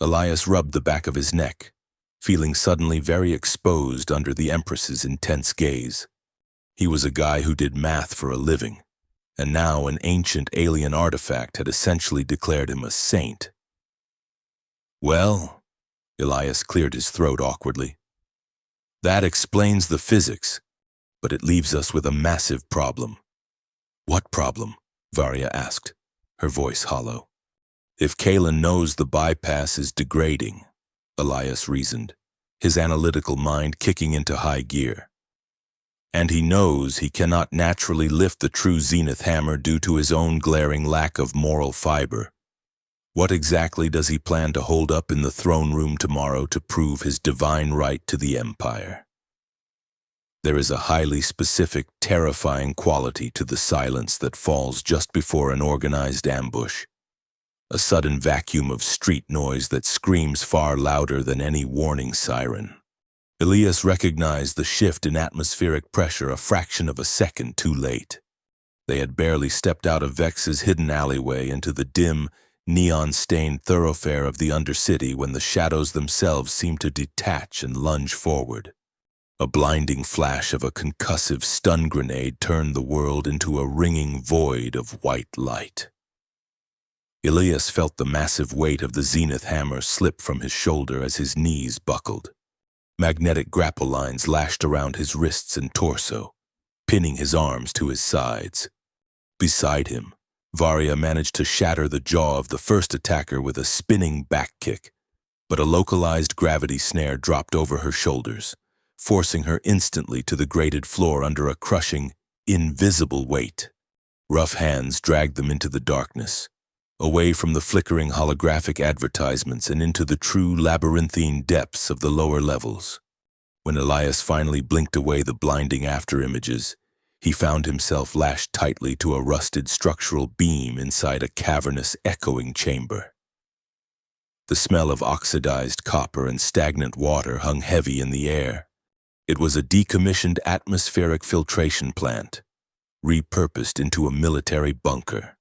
Elias rubbed the back of his neck, feeling suddenly very exposed under the Empress's intense gaze. He was a guy who did math for a living, and now an ancient alien artifact had essentially declared him a saint. Well, Elias cleared his throat awkwardly. That explains the physics, but it leaves us with a massive problem. What problem? Varya asked, her voice hollow. If Kalen knows the bypass is degrading, Elias reasoned, his analytical mind kicking into high gear. And he knows he cannot naturally lift the true Zenith hammer due to his own glaring lack of moral fiber. What exactly does he plan to hold up in the throne room tomorrow to prove his divine right to the Empire? There is a highly specific, terrifying quality to the silence that falls just before an organized ambush. A sudden vacuum of street noise that screams far louder than any warning siren. Elias recognized the shift in atmospheric pressure a fraction of a second too late. They had barely stepped out of Vex's hidden alleyway into the dim, neon-stained thoroughfare of the Undercity when the shadows themselves seemed to detach and lunge forward. A blinding flash of a concussive stun grenade turned the world into a ringing void of white light. Elias felt the massive weight of the Zenith hammer slip from his shoulder as his knees buckled. Magnetic grapple lines lashed around his wrists and torso, pinning his arms to his sides. Beside him, Varya managed to shatter the jaw of the first attacker with a spinning back kick, but a localized gravity snare dropped over her shoulders, forcing her instantly to the grated floor under a crushing, invisible weight. Rough hands dragged them into the darkness, away from the flickering holographic advertisements and into the true labyrinthine depths of the lower levels. When Elias finally blinked away the blinding afterimages, he found himself lashed tightly to a rusted structural beam inside a cavernous, echoing chamber. The smell of oxidized copper and stagnant water hung heavy in the air. It was a decommissioned atmospheric filtration plant, repurposed into a military bunker.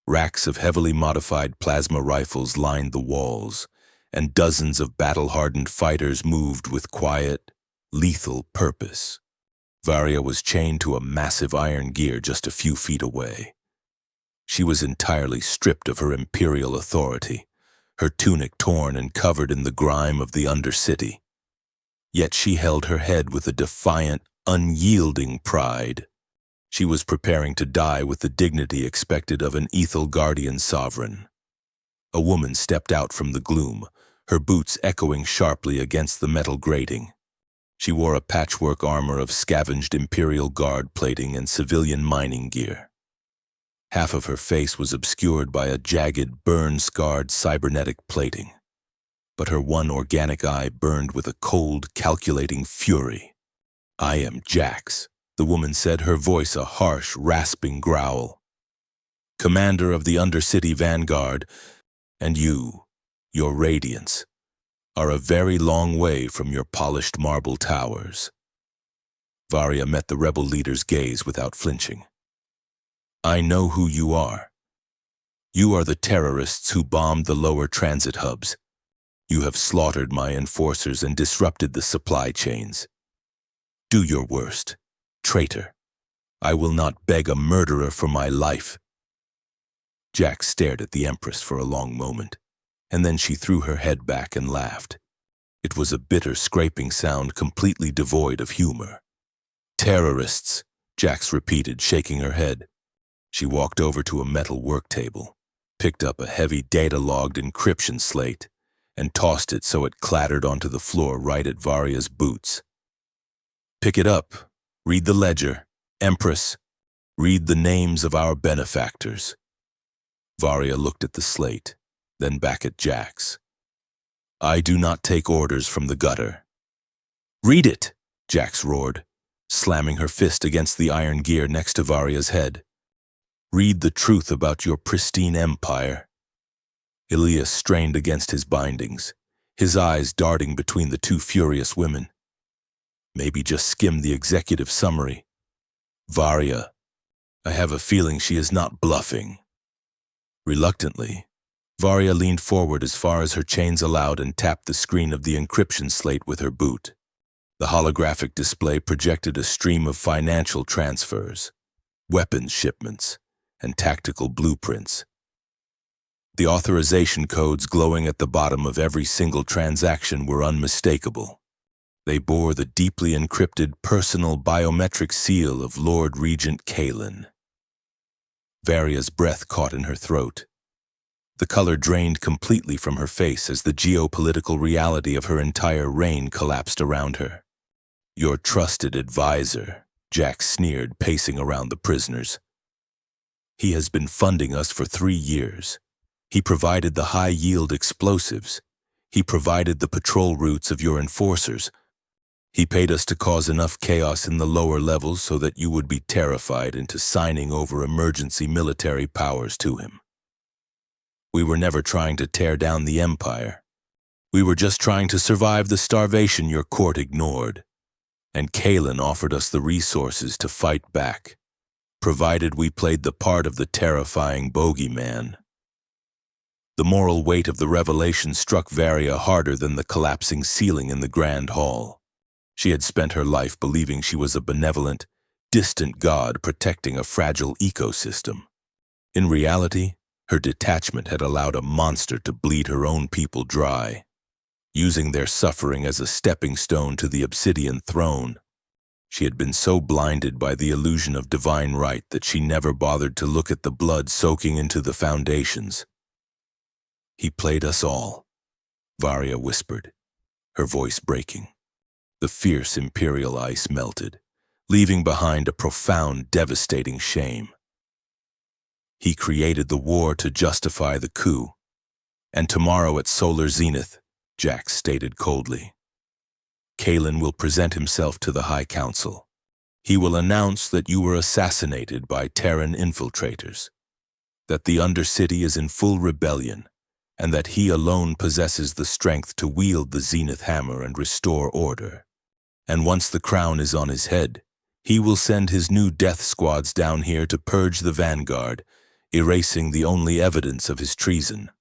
Racks of heavily modified plasma rifles lined the walls, and dozens of battle-hardened fighters moved with quiet, lethal purpose. Varya was chained to a massive iron gear just a few feet away. She was entirely stripped of her imperial authority, her tunic torn and covered in the grime of the Undercity. Yet she held her head with a defiant, unyielding pride. She was preparing to die with the dignity expected of an Ethel Guardian sovereign. A woman stepped out from the gloom, her boots echoing sharply against the metal grating. She wore a patchwork armor of scavenged Imperial Guard plating and civilian mining gear. Half of her face was obscured by a jagged, burn-scarred cybernetic plating, but her one organic eye burned with a cold, calculating fury. "I am Jax," the woman said, her voice a harsh, rasping growl. "Commander of the Undercity Vanguard, and you, your Radiance, are a very long way from your polished marble towers." Varia met the rebel leader's gaze without flinching. "I know who you are. You are the terrorists who bombed the lower transit hubs. You have slaughtered my enforcers and disrupted the supply chains. Do your worst, traitor. I will not beg a murderer for my life." Jack stared at the Empress for a long moment, and then she threw her head back and laughed. It was a bitter, scraping sound completely devoid of humor. "Terrorists," Jax repeated, shaking her head. She walked over to a metal work table, picked up a heavy data-logged encryption slate, and tossed it so it clattered onto the floor right at Varia's boots. "Pick it up. Read the ledger. Empress, read the names of our benefactors." Varia looked at the slate, then back at Jax. "I do not take orders from the gutter." "Read it," Jax roared, slamming her fist against the iron gear next to Varia's head. "Read the truth about your pristine empire." Elias strained against his bindings, his eyes darting between the two furious women. Maybe just skim the executive summary. "Varia, I have a feeling she is not bluffing." Reluctantly, Varia leaned forward as far as her chains allowed and tapped the screen of the encryption slate with her boot. The holographic display projected a stream of financial transfers, weapons shipments, and tactical blueprints. The authorization codes glowing at the bottom of every single transaction were unmistakable. They bore the deeply encrypted personal biometric seal of Lord Regent Kalen. Varia's breath caught in her throat. The color drained completely from her face as the geopolitical reality of her entire reign collapsed around her. "Your trusted advisor," Jack sneered, pacing around the prisoners. "He has been funding us for 3 years. He provided the high-yield explosives. He provided the patrol routes of your enforcers. He paid us to cause enough chaos in the lower levels so that you would be terrified into signing over emergency military powers to him. We were never trying to tear down the Empire. We were just trying to survive the starvation your court ignored. And Kalen offered us the resources to fight back, provided we played the part of the terrifying bogeyman." The moral weight of the revelation struck Varia harder than the collapsing ceiling in the grand hall. She had spent her life believing she was a benevolent, distant god protecting a fragile ecosystem. In reality, her detachment had allowed a monster to bleed her own people dry, using their suffering as a stepping stone to the obsidian throne. She had been so blinded by the illusion of divine right that she never bothered to look at the blood soaking into the foundations. "He played us all," Varia whispered, her voice breaking. The fierce imperial ice melted, leaving behind a profound, devastating shame. "He created the war to justify the coup. And tomorrow at solar zenith," Jax stated coldly, "Kalen will present himself to the High Council. He will announce that you were assassinated by Terran infiltrators, that the Undercity is in full rebellion, and that he alone possesses the strength to wield the Zenith Hammer and restore order. And once the crown is on his head, he will send his new death squads down here to purge the Vanguard, erasing the only evidence of his treason.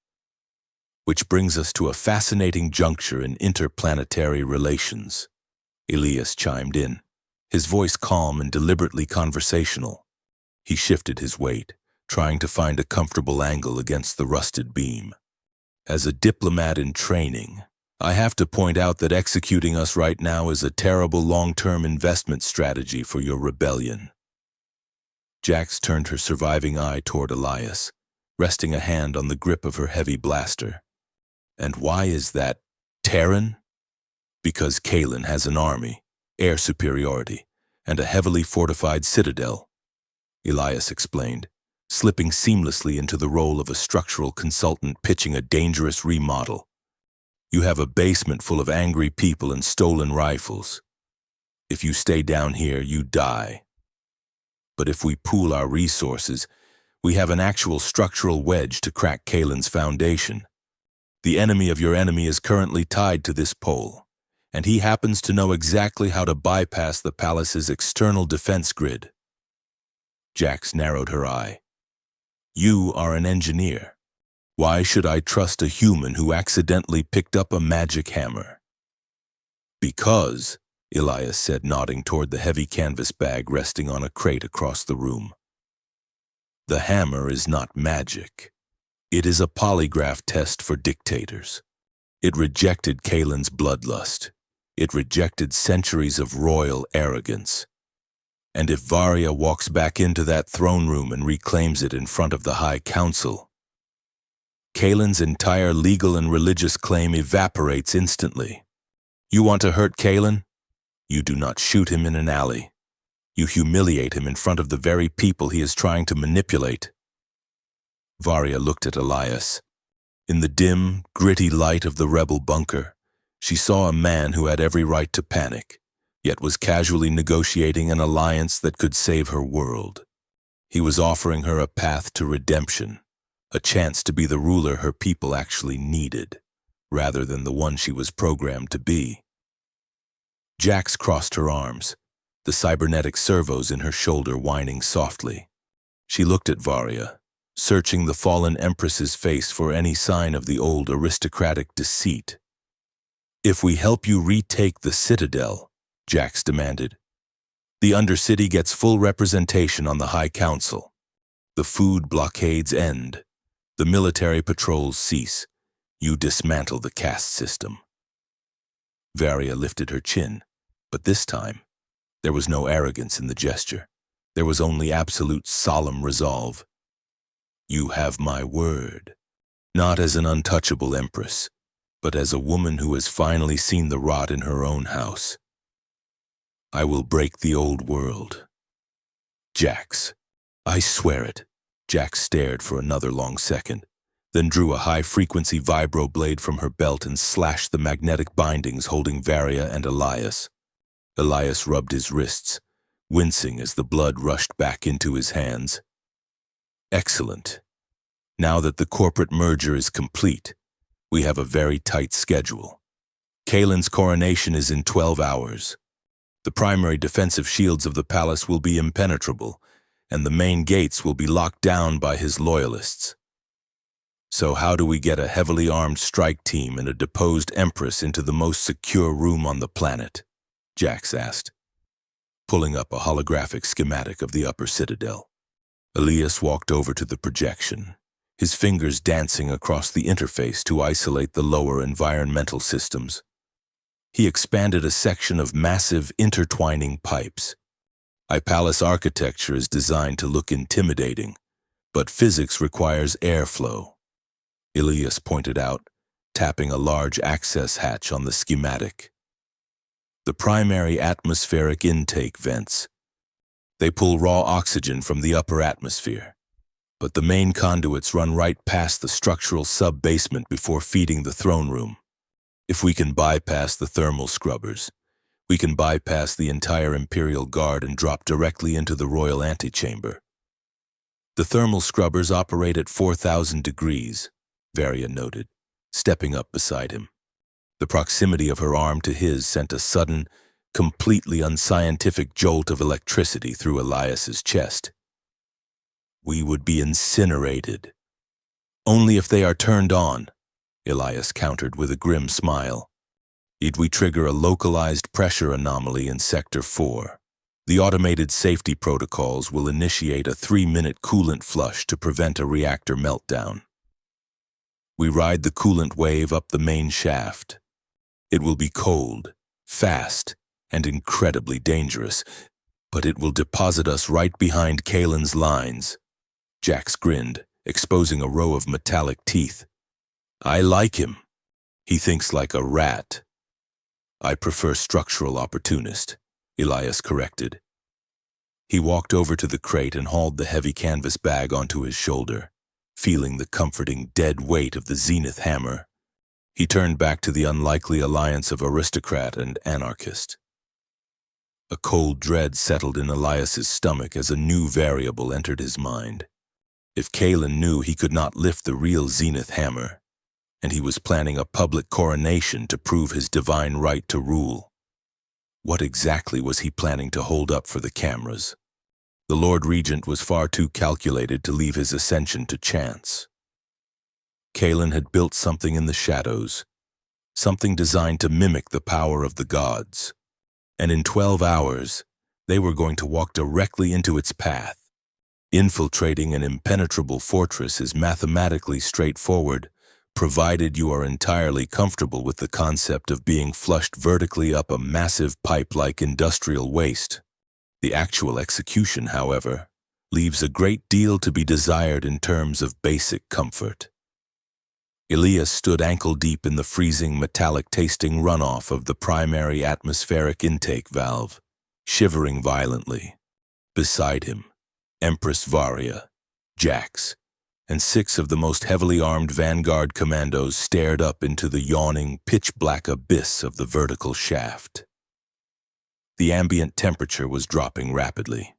Which brings us to a fascinating juncture in interplanetary relations." Elias chimed in, his voice calm and deliberately conversational. He shifted his weight, trying to find a comfortable angle against the rusted beam. "As a diplomat in training, I have to point out that executing us right now is a terrible long-term investment strategy for your rebellion." Jax turned her surviving eye toward Elias, resting a hand on the grip of her heavy blaster. "And why is that? Terran? Because Kalen has an army. air superiority, and a heavily fortified citadel, Elias explained, slipping seamlessly into the role of a structural consultant pitching a dangerous remodel. You have a basement full of angry people and stolen rifles. If you stay down here, you die. But if we pool our resources, we have an actual structural wedge to crack Kalen's foundation. The enemy of your enemy is currently tied to this pole, and he happens to know exactly how to bypass the palace's external defense grid. Jax narrowed her eye. You are an engineer. Why should I trust a human who accidentally picked up a magic hammer? Because, Elias said, nodding toward the heavy canvas bag resting on a crate across the room. The hammer is not magic. It is a polygraph test for dictators. It rejected Kalen's bloodlust. It rejected centuries of royal arrogance. And if Varia walks back into that throne room and reclaims it in front of the High Council, Kalen's entire legal and religious claim evaporates instantly. You want to hurt Kalen? You do not shoot him in an alley. You humiliate him in front of the very people he is trying to manipulate. Varia looked at Elias. In the dim, gritty light of the rebel bunker, she saw a man who had every right to panic, yet was casually negotiating an alliance that could save her world. He was offering her a path to redemption, a chance to be the ruler her people actually needed, rather than the one she was programmed to be. Jax crossed her arms, the cybernetic servos in her shoulder whining softly. She looked at Varia, searching the fallen Empress's face for any sign of the old aristocratic deceit. If we help you retake the Citadel, Jax demanded, the Undercity gets full representation on the High Council. The food blockades end. The military patrols cease. You dismantle the caste system. Varia lifted her chin, but this time, there was no arrogance in the gesture. There was only absolute solemn resolve. You have my word, not as an untouchable empress, but as a woman who has finally seen the rot in her own house. I will break the old world. Jax, I swear it. Jax stared for another long second, then drew a high-frequency vibro blade from her belt and slashed the magnetic bindings holding Varia and Elias. Elias rubbed his wrists, wincing as the blood rushed back into his hands. Excellent. Now that the corporate merger is complete, we have a very tight schedule. Kalen's coronation is in 12 hours. The primary defensive shields of the palace will be impenetrable, and the main gates will be locked down by his loyalists. So how do we get a heavily armed strike team and a deposed empress into the most secure room on the planet? Jax asked, pulling up a holographic schematic of the upper citadel. Elias walked over to the projection, his fingers dancing across the interface to isolate the lower environmental systems. He expanded a section of massive intertwining pipes. Palace architecture is designed to look intimidating, but physics requires airflow, Elias pointed out, tapping a large access hatch on the schematic. The primary atmospheric intake vents. They pull raw oxygen from the upper atmosphere, but the main conduits run right past the structural sub-basement before feeding the throne room. If we can bypass the thermal scrubbers, we can bypass the entire Imperial Guard and drop directly into the royal antechamber. The thermal scrubbers operate at 4,000 degrees, Varia noted, stepping up beside him. The proximity of her arm to his sent a sudden, completely unscientific jolt of electricity through Elias's chest. We would be incinerated. Only if they are turned on, Elias countered with a grim smile. If we trigger a localized pressure anomaly in Sector 4, the automated safety protocols will initiate a 3-minute coolant flush to prevent a reactor meltdown. We ride the coolant wave up the main shaft. It will be cold, fast, and incredibly dangerous, but it will deposit us right behind Kalen's lines. Jax grinned, exposing a row of metallic teeth. I like him. He thinks like a rat. I prefer structural opportunist. Elias corrected. He walked over to the crate and hauled the heavy canvas bag onto his shoulder, feeling the comforting dead weight of the zenith hammer. He turned back to the unlikely alliance of aristocrat and anarchist. A cold dread settled in Elias's stomach as a new variable entered his mind. If Kalen knew he could not lift the real zenith hammer, and he was planning a public coronation to prove his divine right to rule, what exactly was he planning to hold up for the cameras? The Lord Regent was far too calculated to leave his ascension to chance. Kalen had built something in the shadows, something designed to mimic the power of the gods, and in 12 hours, they were going to walk directly into its path. Infiltrating an impenetrable fortress is mathematically straightforward, provided you are entirely comfortable with the concept of being flushed vertically up a massive pipe like industrial waste. The actual execution, however, leaves a great deal to be desired in terms of basic comfort. Elias stood ankle-deep in the freezing, metallic-tasting runoff of the primary atmospheric intake valve, shivering violently. Beside him, Empress Varia, Jax, and 6 of the most heavily armed vanguard commandos stared up into the yawning, pitch-black abyss of the vertical shaft. The ambient temperature was dropping rapidly.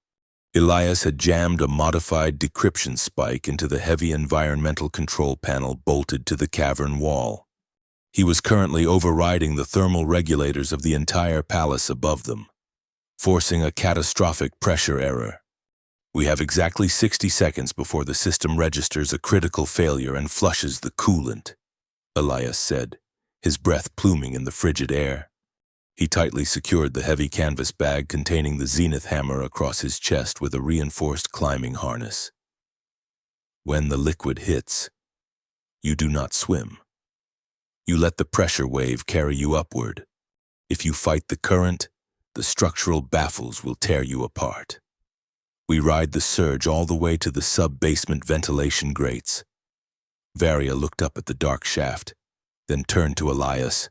Elias had jammed a modified decryption spike into the heavy environmental control panel bolted to the cavern wall. He was currently overriding the thermal regulators of the entire palace above them, forcing a catastrophic pressure error. We have exactly 60 seconds before the system registers a critical failure and flushes the coolant, Elias said, his breath pluming in the frigid air. He tightly secured the heavy canvas bag containing the zenith hammer across his chest with a reinforced climbing harness. When the liquid hits, you do not swim. You let the pressure wave carry you upward. If you fight the current, the structural baffles will tear you apart. We ride the surge all the way to the sub-basement ventilation grates. Varia looked up at the dark shaft, then turned to Elias.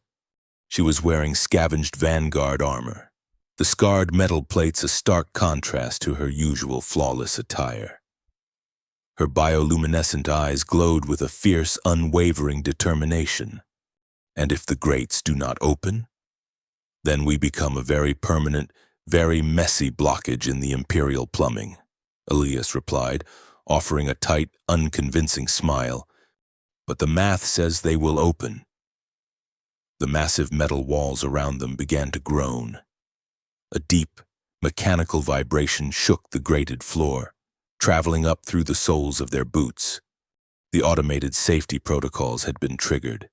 She was wearing scavenged vanguard armor, the scarred metal plates a stark contrast to her usual flawless attire. Her bioluminescent eyes glowed with a fierce, unwavering determination. And if the grates do not open, then we become a very permanent, very messy blockage in the Imperial plumbing, Elias replied, offering a tight, unconvincing smile. But the math says they will open. The massive metal walls around them began to groan. A deep, mechanical vibration shook the grated floor, traveling up through the soles of their boots. The automated safety protocols had been triggered.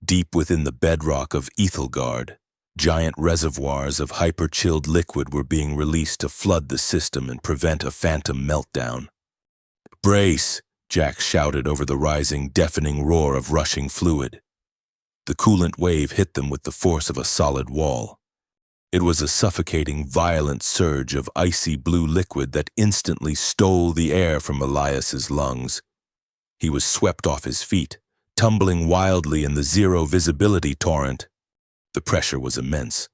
Deep within the bedrock of Ethelgard, giant reservoirs of hyper-chilled liquid were being released to flood the system and prevent a phantom meltdown. "Brace!" Jack shouted over the rising, deafening roar of rushing fluid. The coolant wave hit them with the force of a solid wall. It was a suffocating, violent surge of icy blue liquid that instantly stole the air from Elias's lungs. He was swept off his feet, tumbling wildly in the zero-visibility torrent. The pressure was immense,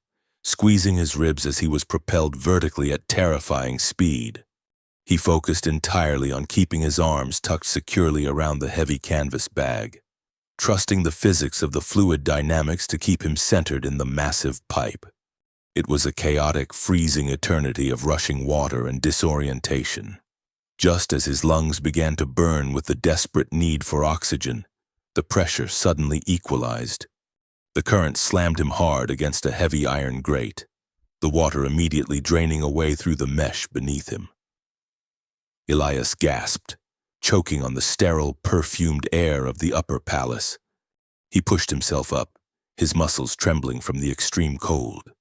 squeezing his ribs as he was propelled vertically at terrifying speed. He focused entirely on keeping his arms tucked securely around the heavy canvas bag, trusting the physics of the fluid dynamics to keep him centered in the massive pipe. It was a chaotic, freezing eternity of rushing water and disorientation. Just as his lungs began to burn with the desperate need for oxygen, the pressure suddenly equalized. The current slammed him hard against a heavy iron grate, the water immediately draining away through the mesh beneath him. Elias gasped, choking on the sterile, perfumed air of the upper palace. He pushed himself up, his muscles trembling from the extreme cold.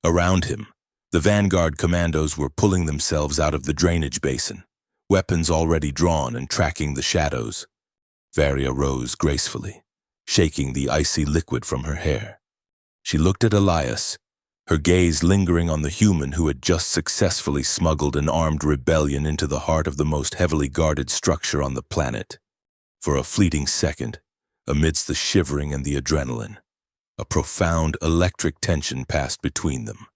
Around him, the vanguard commandos were pulling themselves out of the drainage basin, weapons already drawn and tracking the shadows. Varia rose gracefully, shaking the icy liquid from her hair. She looked at Elias, her gaze lingering on the human who had just successfully smuggled an armed rebellion into the heart of the most heavily guarded structure on the planet. For a fleeting second, amidst the shivering and the adrenaline, a profound electric tension passed between them.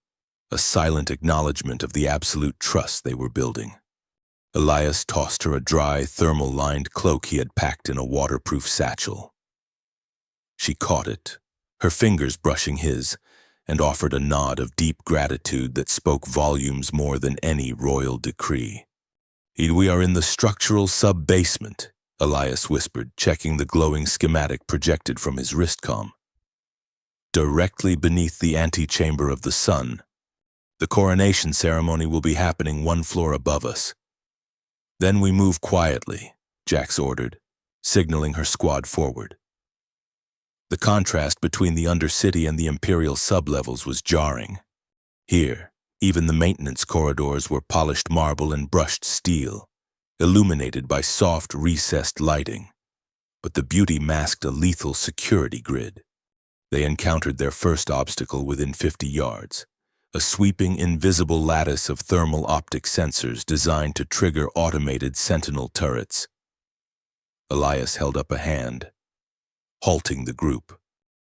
a silent acknowledgement of the absolute trust they were building. Elias tossed her a dry, thermal-lined cloak he had packed in a waterproof satchel. She caught it, her fingers brushing his, and offered a nod of deep gratitude that spoke volumes more than any royal decree. "We are in the structural sub-basement," Elias whispered, checking the glowing schematic projected from his wristcom. "Directly beneath the antechamber of the sun. The coronation ceremony will be happening one floor above us." "Then we move quietly," Jax ordered, signaling her squad forward. The contrast between the Undercity and the Imperial sublevels was jarring. Here, even the maintenance corridors were polished marble and brushed steel, illuminated by soft, recessed lighting. But the beauty masked a lethal security grid. They encountered their first obstacle within 50 yards, a sweeping, invisible lattice of thermal optic sensors designed to trigger automated sentinel turrets. Elias held up a hand, halting the group.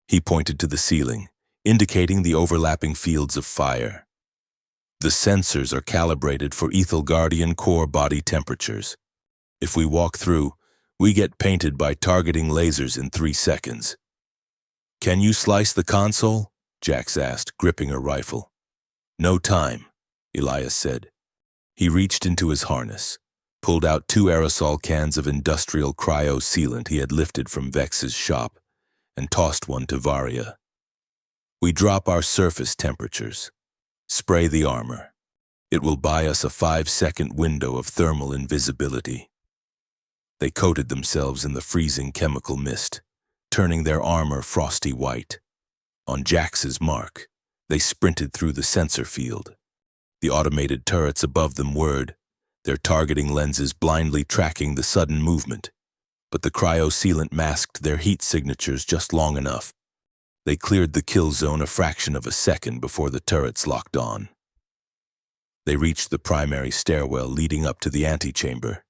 He pointed to the ceiling, indicating the overlapping fields of fire. "The sensors are calibrated for Ethel Guardian core body temperatures. If we walk through, we get painted by targeting lasers in 3 seconds. "Can you slice the console?" Jax asked, gripping her rifle. "No time," Elias said. He reached into his harness, pulled out 2 aerosol cans of industrial cryo-sealant he had lifted from Vex's shop, and tossed one to Varia. "We drop our surface temperatures. Spray the armor. It will buy us a 5-second window of thermal invisibility." They coated themselves in the freezing chemical mist, turning their armor frosty white. On Jax's mark, they sprinted through the sensor field. The automated turrets above them whirred, their targeting lenses blindly tracking the sudden movement. But the cryo-sealant masked their heat signatures just long enough. They cleared the kill zone a fraction of a second before the turrets locked on. They reached the primary stairwell leading up to the antechamber.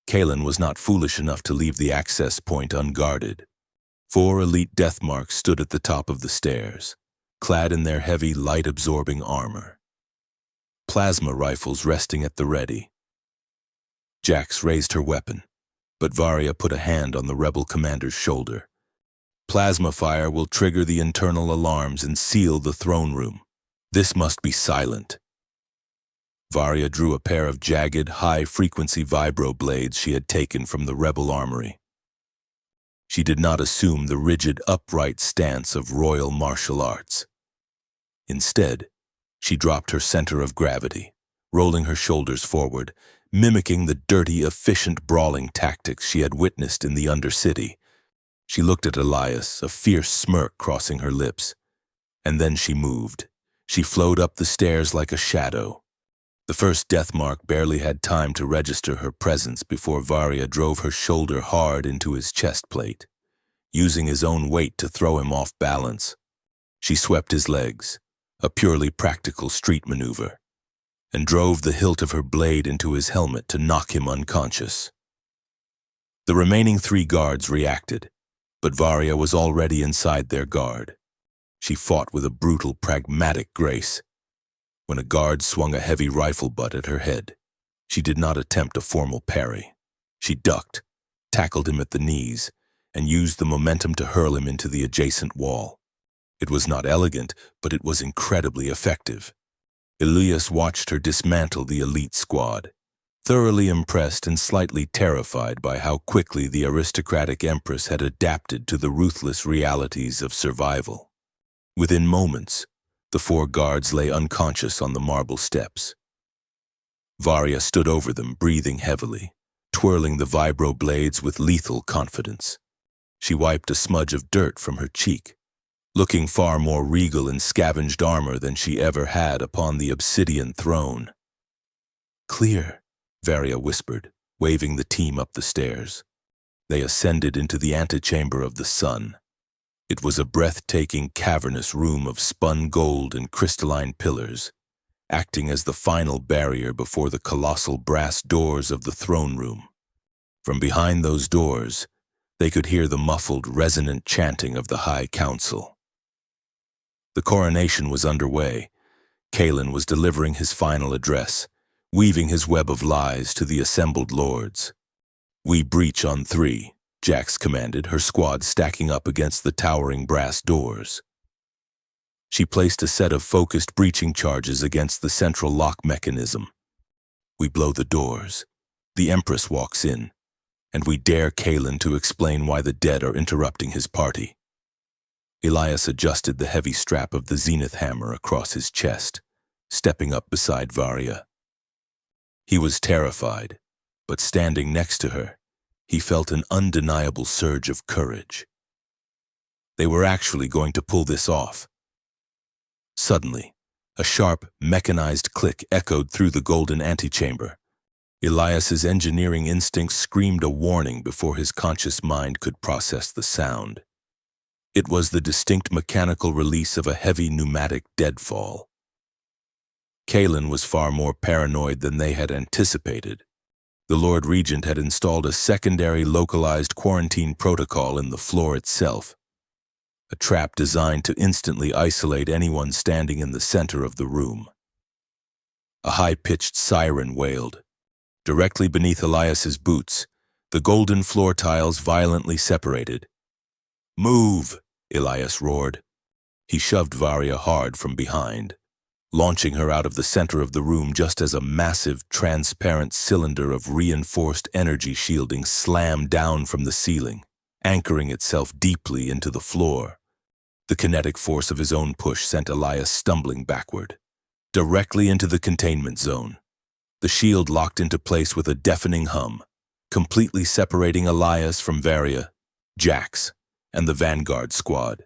Kalen was not foolish enough to leave the access point unguarded. 4 elite deathmarks stood at the top of the stairs, clad in their heavy, light-absorbing armor. Plasma rifles resting at the ready. Jax raised her weapon, but Varia put a hand on the rebel commander's shoulder. "Plasma fire will trigger the internal alarms and seal the throne room. This must be silent." Varia drew a pair of jagged, high-frequency vibro blades she had taken from the rebel armory. She did not assume the rigid, upright stance of royal martial arts. Instead, she dropped her center of gravity, rolling her shoulders forward, mimicking the dirty, efficient brawling tactics she had witnessed in the Undercity. She looked at Elias, a fierce smirk crossing her lips. And then she moved. She flowed up the stairs like a shadow. The first deathmark barely had time to register her presence before Varia drove her shoulder hard into his chest plate, using his own weight to throw him off balance. She swept his legs, a purely practical street maneuver, and drove the hilt of her blade into his helmet to knock him unconscious. The remaining 3 guards reacted, but Varia was already inside their guard. She fought with a brutal, pragmatic grace. When a guard swung a heavy rifle butt at her head, she did not attempt a formal parry. She ducked, tackled him at the knees, and used the momentum to hurl him into the adjacent wall. It was not elegant, but it was incredibly effective. Elias watched her dismantle the elite squad, thoroughly impressed and slightly terrified by how quickly the aristocratic Empress had adapted to the ruthless realities of survival. Within moments, the 4 guards lay unconscious on the marble steps. Varia stood over them, breathing heavily, twirling the vibro blades with lethal confidence. She wiped a smudge of dirt from her cheek, looking far more regal in scavenged armor than she ever had upon the obsidian throne. "Clear," Varia whispered, waving the team up the stairs. They ascended into the antechamber of the sun. It was a breathtaking, cavernous room of spun gold and crystalline pillars, acting as the final barrier before the colossal brass doors of the throne room. From behind those doors, they could hear the muffled, resonant chanting of the High Council. The coronation was underway, Kalen was delivering his final address, weaving his web of lies to the assembled lords. "We breach on 3, Jax commanded, her squad stacking up against the towering brass doors. She placed a set of focused breaching charges against the central lock mechanism. "We blow the doors. The Empress walks in, and we dare Kalen to explain why the dead are interrupting his party." Elias adjusted the heavy strap of the zenith hammer across his chest, stepping up beside Varia. He was terrified, but standing next to her, he felt an undeniable surge of courage. They were actually going to pull this off. Suddenly, a sharp, mechanized click echoed through the golden antechamber. Elias's engineering instincts screamed a warning before his conscious mind could process the sound. It was the distinct mechanical release of a heavy pneumatic deadfall. Kalen was far more paranoid than they had anticipated. The Lord Regent had installed a secondary localized quarantine protocol in the floor itself, a trap designed to instantly isolate anyone standing in the center of the room. A high-pitched siren wailed. Directly beneath Elias's boots, the golden floor tiles violently separated. "Move!" Elias roared. He shoved Varia hard from behind, launching her out of the center of the room just as a massive, transparent cylinder of reinforced energy shielding slammed down from the ceiling, anchoring itself deeply into the floor. The kinetic force of his own push sent Elias stumbling backward, directly into the containment zone. The shield locked into place with a deafening hum, completely separating Elias from Varia, Jax, and the Vanguard squad.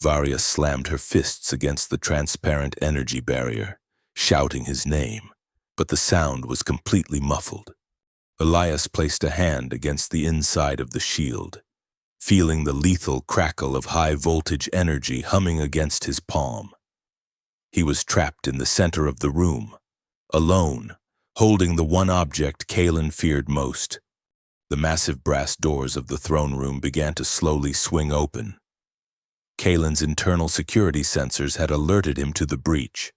Varia slammed her fists against the transparent energy barrier, shouting his name, but the sound was completely muffled. Elias placed a hand against the inside of the shield, feeling the lethal crackle of high-voltage energy humming against his palm. He was trapped in the center of the room, alone, holding the one object Kalen feared most. The massive brass doors of the throne room began to slowly swing open. Kalen's internal security sensors had alerted him to the breach.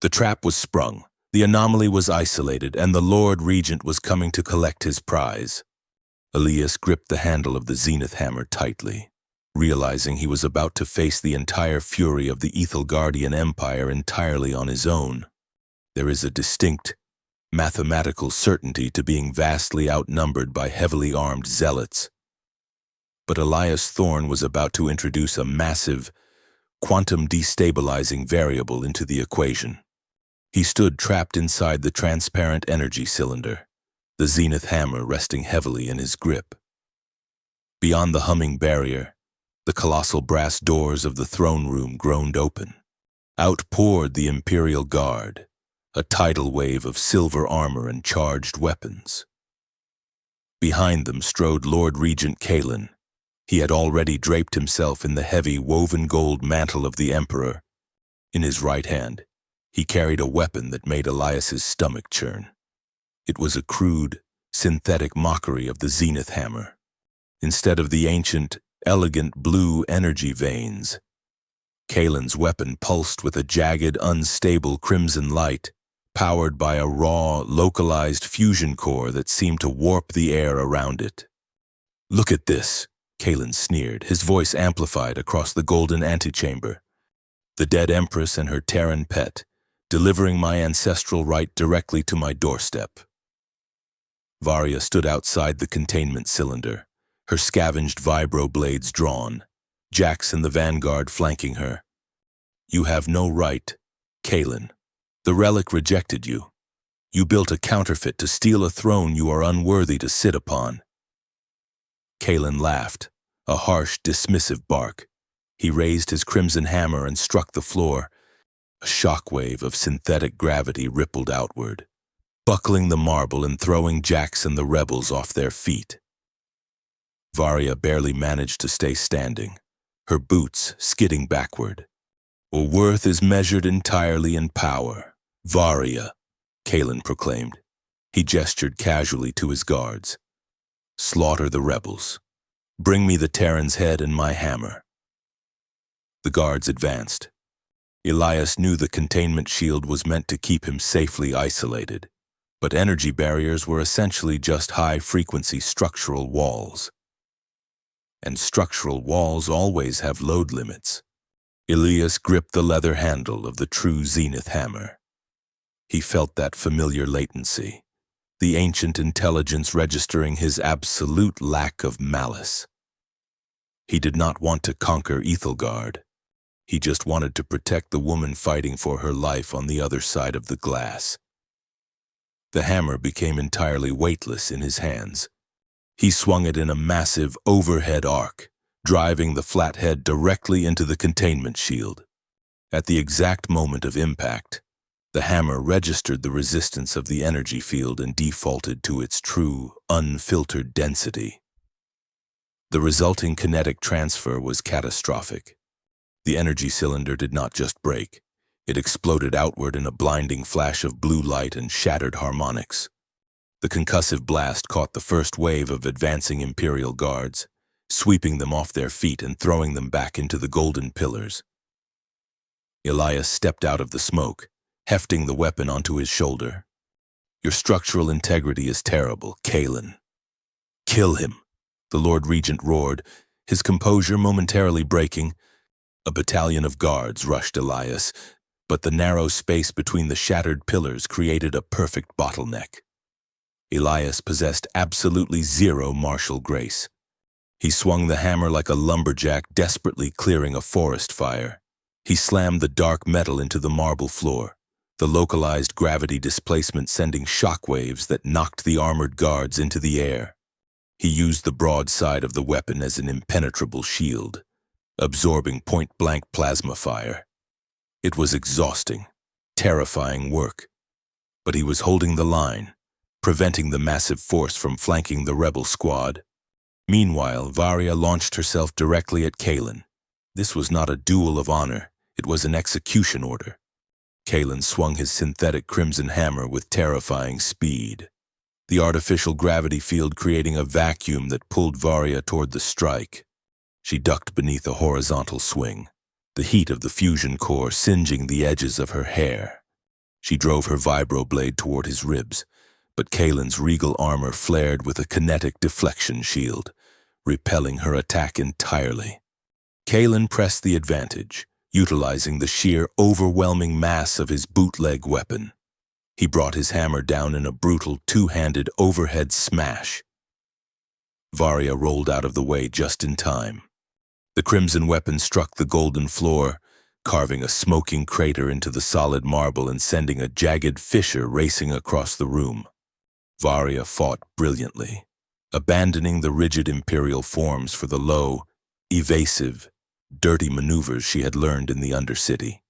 The trap was sprung, the anomaly was isolated, and the Lord Regent was coming to collect his prize. Elias gripped the handle of the zenith hammer tightly, realizing he was about to face the entire fury of the Ethelgardian Empire entirely on his own. There is a distinct, mathematical certainty to being vastly outnumbered by heavily armed zealots. But Elias Thorne was about to introduce a massive, quantum-destabilizing variable into the equation. He stood trapped inside the transparent energy cylinder, the zenith hammer resting heavily in his grip. Beyond the humming barrier, the colossal brass doors of the throne room groaned open. Out poured the Imperial Guard, a tidal wave of silver armor and charged weapons. Behind them strode Lord Regent Kalen. He had already draped himself in the heavy woven gold mantle of the Emperor. In his right hand, he carried a weapon that made Elias's stomach churn. It was a crude, synthetic mockery of the zenith hammer. Instead of the ancient, elegant blue energy veins, Kalen's weapon pulsed with a jagged, unstable crimson light, powered by a raw, localized fusion core that seemed to warp the air around it. "Look at this," Kalen sneered, his voice amplified across the golden antechamber. "The dead Empress and her Terran pet, delivering my ancestral right directly to my doorstep." Varia stood outside the containment cylinder, her scavenged vibro blades drawn, Jax and the Vanguard flanking her. "You have no right, Kalen. The relic rejected you. You built a counterfeit to steal a throne you are unworthy to sit upon." Kalen laughed, a harsh, dismissive bark. He raised his crimson hammer and struck the floor. A shockwave of synthetic gravity rippled outward, buckling the marble and throwing Jax and the rebels off their feet. Varia barely managed to stay standing, her boots skidding backward. "Well, worth is measured entirely in power. Varia," Kalen proclaimed. He gestured casually to his guards. "Slaughter the rebels. Bring me the Terran's head and my hammer." The guards advanced. Elias knew the containment shield was meant to keep him safely isolated, but energy barriers were essentially just high-frequency structural walls. And structural walls always have load limits. Elias gripped the leather handle of the true Zenith hammer. He felt that familiar latency, the ancient intelligence registering his absolute lack of malice. He did not want to conquer Ethelgard. He just wanted to protect the woman fighting for her life on the other side of the glass. The hammer became entirely weightless in his hands. He swung it in a massive overhead arc, driving the flat head directly into the containment shield. At the exact moment of impact, the hammer registered the resistance of the energy field and defaulted to its true, unfiltered density. The resulting kinetic transfer was catastrophic. The energy cylinder did not just break. It exploded outward in a blinding flash of blue light and shattered harmonics. The concussive blast caught the first wave of advancing Imperial guards, sweeping them off their feet and throwing them back into the golden pillars. Elias stepped out of the smoke, hefting the weapon onto his shoulder. "Your structural integrity is terrible, Kalen." "Kill him," the Lord Regent roared, his composure momentarily breaking. A battalion of guards rushed Elias, but the narrow space between the shattered pillars created a perfect bottleneck. Elias possessed absolutely zero martial grace. He swung the hammer like a lumberjack desperately clearing a forest fire. He slammed the dark metal into the marble floor, the localized gravity displacement sending shockwaves that knocked the armored guards into the air. He used the broad side of the weapon as an impenetrable shield, absorbing point-blank plasma fire. It was exhausting, terrifying work, but he was holding the line, preventing the massive force from flanking the rebel squad. Meanwhile, Varia launched herself directly at Kalen. This was not a duel of honor, it was an execution order. Kalen swung his synthetic crimson hammer with terrifying speed, the artificial gravity field creating a vacuum that pulled Varia toward the strike. She ducked beneath a horizontal swing, the heat of the fusion core singeing the edges of her hair. She drove her vibroblade toward his ribs, but Kalen's regal armor flared with a kinetic deflection shield, repelling her attack entirely. Kalen pressed the advantage, utilizing the sheer, overwhelming mass of his bootleg weapon. He brought his hammer down in a brutal two-handed overhead smash. Varia rolled out of the way just in time. The crimson weapon struck the golden floor, carving a smoking crater into the solid marble and sending a jagged fissure racing across the room. Varia fought brilliantly, abandoning the rigid imperial forms for the low, evasive, dirty maneuvers she had learned in the Undercity.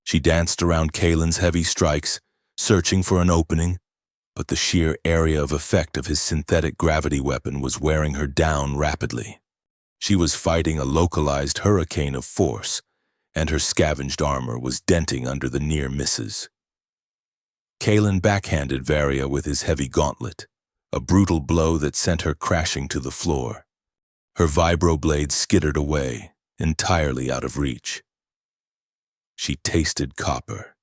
She danced around Kalen's heavy strikes, searching for an opening, but the sheer area of effect of his synthetic gravity weapon was wearing her down rapidly. She was fighting a localized hurricane of force, and her scavenged armor was denting under the near misses. Kalen backhanded Varia with his heavy gauntlet, a brutal blow that sent her crashing to the floor. Her vibroblade skittered away, entirely out of reach. She tasted copper.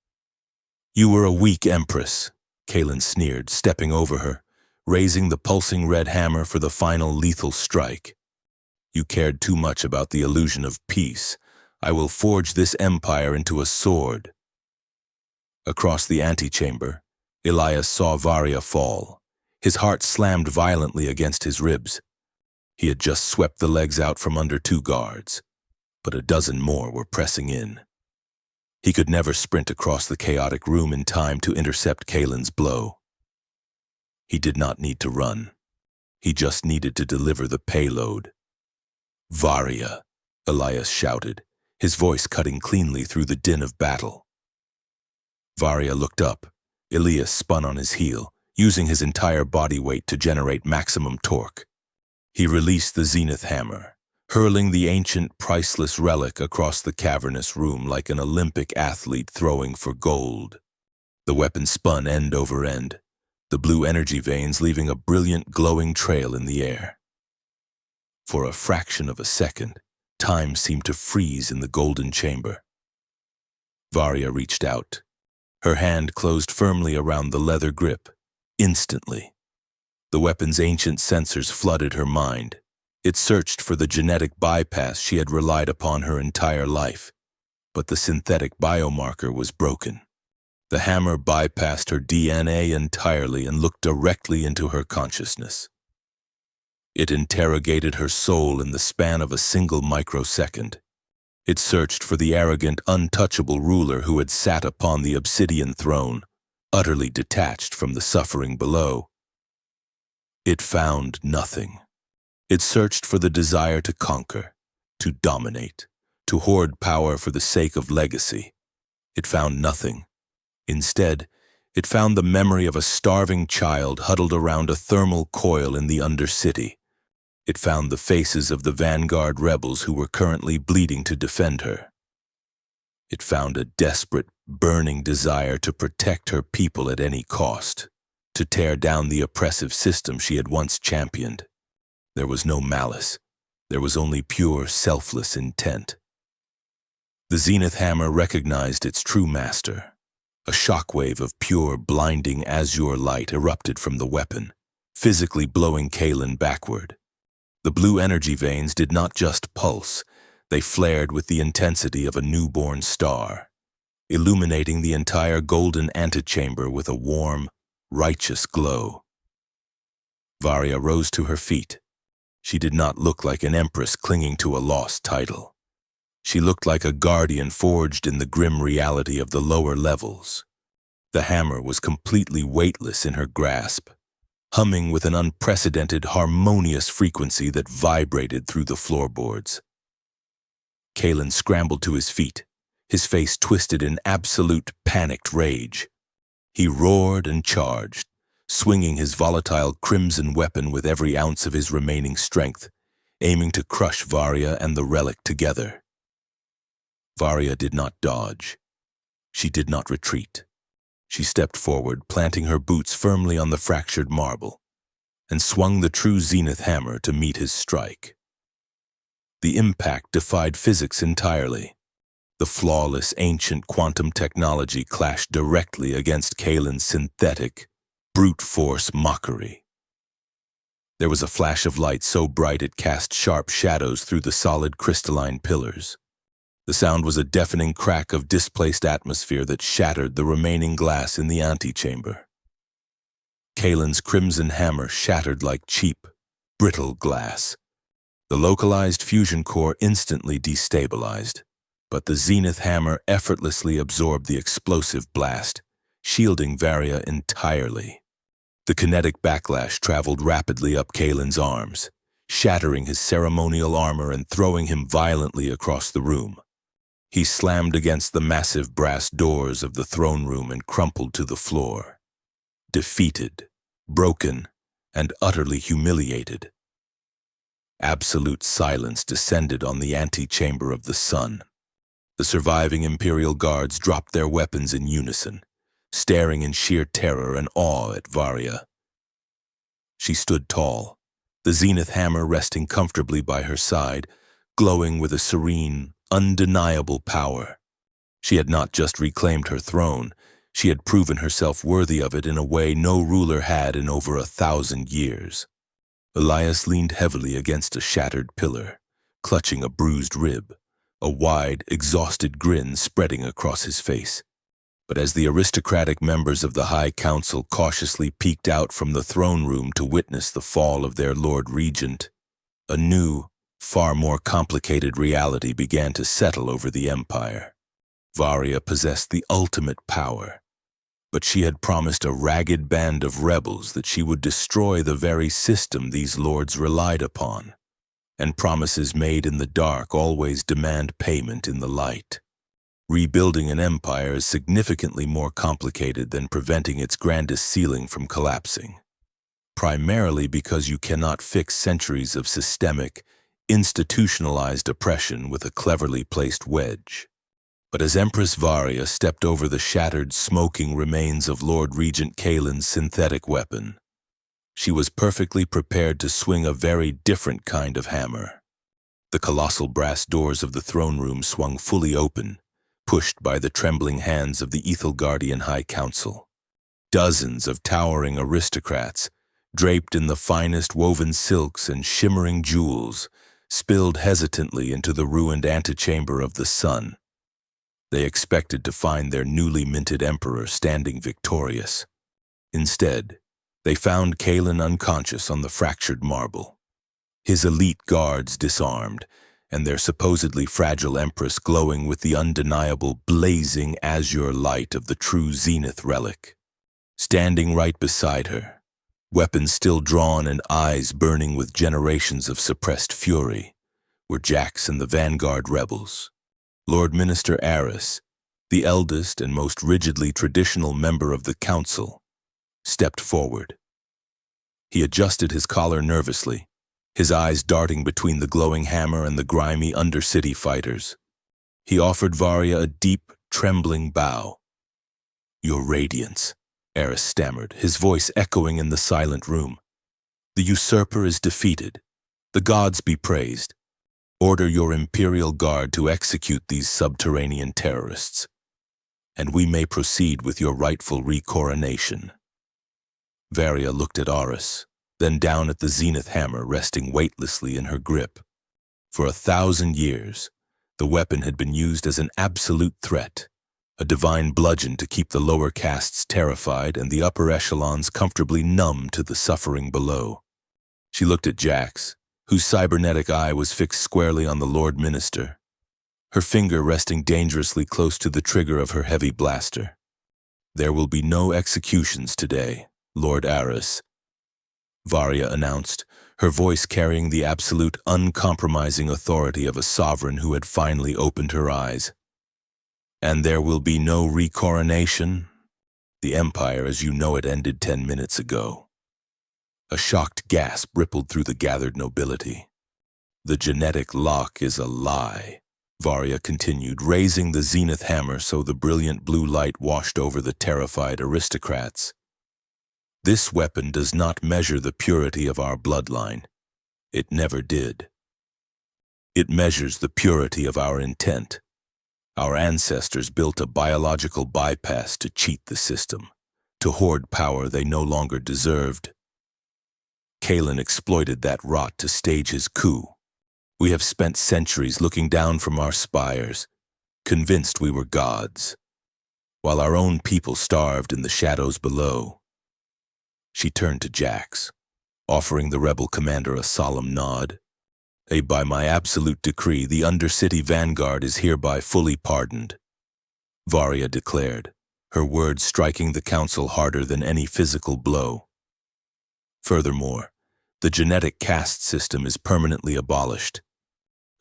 "You were a weak Empress," Kalen sneered, stepping over her, raising the pulsing red hammer for the final lethal strike. "You cared too much about the illusion of peace. I will forge this empire into a sword." Across the antechamber, Elias saw Varia fall. His heart slammed violently against his ribs. He had just swept the legs out from under 2 guards, but a dozen more were pressing in. He could never sprint across the chaotic room in time to intercept Kalen's blow. He did not need to run. He just needed to deliver the payload. "Varia," Elias shouted, his voice cutting cleanly through the din of battle. Varia looked up. Elias spun on his heel, using his entire body weight to generate maximum torque. He released the Zenith hammer, hurling the ancient, priceless relic across the cavernous room like an Olympic athlete throwing for gold. The weapon spun end over end, the blue energy veins leaving a brilliant, glowing trail in the air. For a fraction of a second, time seemed to freeze in the golden chamber. Varya reached out. Her hand closed firmly around the leather grip. Instantly, the weapon's ancient sensors flooded her mind. It searched for the genetic bypass she had relied upon her entire life. But the synthetic biomarker was broken. The hammer bypassed her DNA entirely and looked directly into her consciousness. It interrogated her soul in the span of a single microsecond. It searched for the arrogant, untouchable ruler who had sat upon the obsidian throne, utterly detached from the suffering below. It found nothing. It searched for the desire to conquer, to dominate, to hoard power for the sake of legacy. It found nothing. Instead, it found the memory of a starving child huddled around a thermal coil in the Undercity. It found the faces of the vanguard rebels who were currently bleeding to defend her. It found a desperate, burning desire to protect her people at any cost, to tear down the oppressive system she had once championed. There was no malice. There was only pure, selfless intent. The Zenith Hammer recognized its true master. A shockwave of pure, blinding azure light erupted from the weapon, physically blowing Kaelin backward. The blue energy veins did not just pulse, they flared with the intensity of a newborn star, illuminating the entire golden antechamber with a warm, righteous glow. Varya rose to her feet. She did not look like an empress clinging to a lost title. She looked like a guardian forged in the grim reality of the lower levels. The hammer was completely weightless in her grasp, humming with an unprecedented, harmonious frequency that vibrated through the floorboards. Kaelin scrambled to his feet, his face twisted in absolute panicked rage. He roared and charged, swinging his volatile crimson weapon with every ounce of his remaining strength, aiming to crush Varya and the relic together. Varya did not dodge. She did not retreat. She stepped forward, planting her boots firmly on the fractured marble, and swung the true Zenith Hammer to meet his strike. The impact defied physics entirely. The flawless, ancient quantum technology clashed directly against Kaelin's synthetic, brute force mockery. There was a flash of light so bright it cast sharp shadows through the solid crystalline pillars. The sound was a deafening crack of displaced atmosphere that shattered the remaining glass in the antechamber. Kaelin's crimson hammer shattered like cheap, brittle glass. The localized fusion core instantly destabilized, but the Zenith Hammer effortlessly absorbed the explosive blast, shielding Varya entirely. The kinetic backlash traveled rapidly up Kaelin's arms, shattering his ceremonial armor and throwing him violently across the room. He slammed against the massive brass doors of the throne room and crumpled to the floor. Defeated, broken, and utterly humiliated. Absolute silence descended on the antechamber of the sun. The surviving Imperial guards dropped their weapons in unison, staring in sheer terror and awe at Varya. She stood tall, the Zenith Hammer resting comfortably by her side, glowing with a serene, undeniable power. She had not just reclaimed her throne, she had proven herself worthy of it in a way no ruler had in over 1,000 years. Elias leaned heavily against a shattered pillar, clutching a bruised rib, a wide, exhausted grin spreading across his face. But as the aristocratic members of the High Council cautiously peeked out from the throne room to witness the fall of their Lord Regent, a new, far more complicated reality began to settle over the empire. Varya possessed the ultimate power, but she had promised a ragged band of rebels that she would destroy the very system these lords relied upon, and promises made in the dark always demand payment in the light. Rebuilding an empire is significantly more complicated than preventing its grandest ceiling from collapsing, primarily because you cannot fix centuries of systemic, institutionalized oppression with a cleverly placed wedge. But as Empress Varya stepped over the shattered, smoking remains of Lord Regent Kaelin's synthetic weapon, she was perfectly prepared to swing a very different kind of hammer. The colossal brass doors of the throne room swung fully open, pushed by the trembling hands of the Ethelgardian High Council. Dozens of towering aristocrats, draped in the finest woven silks and shimmering jewels, spilled hesitantly into the ruined antechamber of the sun. They expected to find their newly minted emperor standing victorious. Instead, they found Kalen unconscious on the fractured marble, his elite guards disarmed, and their supposedly fragile empress glowing with the undeniable blazing azure light of the true Zenith relic. Standing right beside her, weapons still drawn and eyes burning with generations of suppressed fury, were Jax and the vanguard rebels. Lord Minister Aris, the eldest and most rigidly traditional member of the council, stepped forward. He adjusted his collar nervously, his eyes darting between the glowing hammer and the grimy undercity fighters. He offered Varia a deep, trembling bow. "Your Radiance," Aris stammered, his voice echoing in the silent room. "The usurper is defeated. The gods be praised. Order your Imperial Guard to execute these subterranean terrorists, and we may proceed with your rightful recoronation." Varia looked at Aris, then down at the zenith hammer resting weightlessly in her grip. For 1,000 years, the weapon had been used as an absolute threat, a divine bludgeon to keep the lower castes terrified and the upper echelons comfortably numb to the suffering below. She looked at Jax, whose cybernetic eye was fixed squarely on the Lord Minister, her finger resting dangerously close to the trigger of her heavy blaster. "There will be no executions today, Lord Aris," Varia announced, her voice carrying the absolute, uncompromising authority of a sovereign who had finally opened her eyes. "And there will be no recoronation? The Empire as you know it ended 10 minutes ago." A shocked gasp rippled through the gathered nobility. "The genetic lock is a lie," Varia continued, raising the zenith hammer so the brilliant blue light washed over the terrified aristocrats. "This weapon does not measure the purity of our bloodline. It never did. It measures the purity of our intent. Our ancestors built a biological bypass to cheat the system, to hoard power they no longer deserved. Kalen exploited that rot to stage his coup. We have spent centuries looking down from our spires, convinced we were gods, while our own people starved in the shadows below." She turned to Jax, offering the rebel commander a solemn nod. "By my absolute decree, the Undercity Vanguard is hereby fully pardoned," Varia declared, her words striking the council harder than any physical blow. "Furthermore, the genetic caste system is permanently abolished.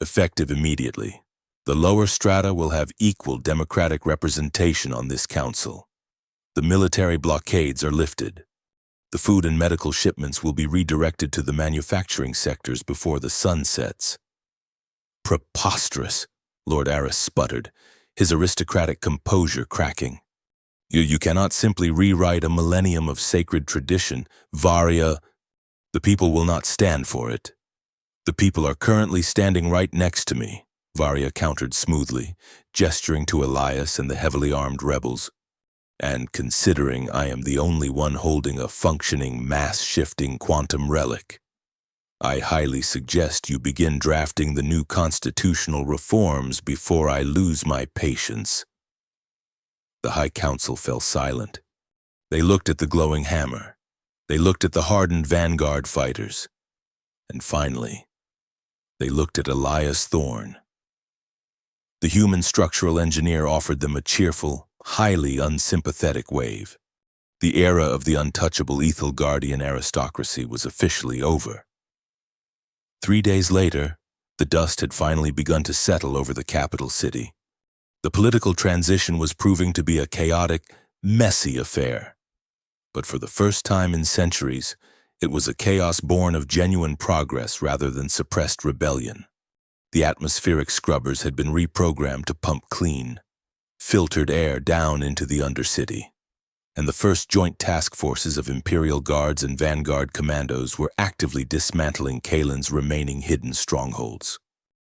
Effective immediately, the lower strata will have equal democratic representation on this council. The military blockades are lifted. The food and medical shipments will be redirected to the manufacturing sectors before the sun sets." "Preposterous," Lord Aris sputtered, his aristocratic composure cracking. You cannot simply rewrite a millennium of sacred tradition, Varia. The people will not stand for it." "The people are currently standing right next to me," Varia countered smoothly, gesturing to Elias and the heavily armed rebels. "And considering I am the only one holding a functioning, mass-shifting quantum relic, I highly suggest you begin drafting the new constitutional reforms before I lose my patience." The High Council fell silent. They looked at the glowing hammer. They looked at the hardened vanguard fighters. And finally, they looked at Elias Thorne. The human structural engineer offered them a cheerful, highly unsympathetic wave. The era of the untouchable Ethelgardian aristocracy was officially over. 3 days later, the dust had finally begun to settle over the capital city. The political transition was proving to be a chaotic, messy affair. But for the first time in centuries, it was a chaos born of genuine progress rather than suppressed rebellion. The atmospheric scrubbers had been reprogrammed to pump clean, filtered air down into the Undercity, and the first joint task forces of Imperial Guards and Vanguard commandos were actively dismantling Kalen's remaining hidden strongholds.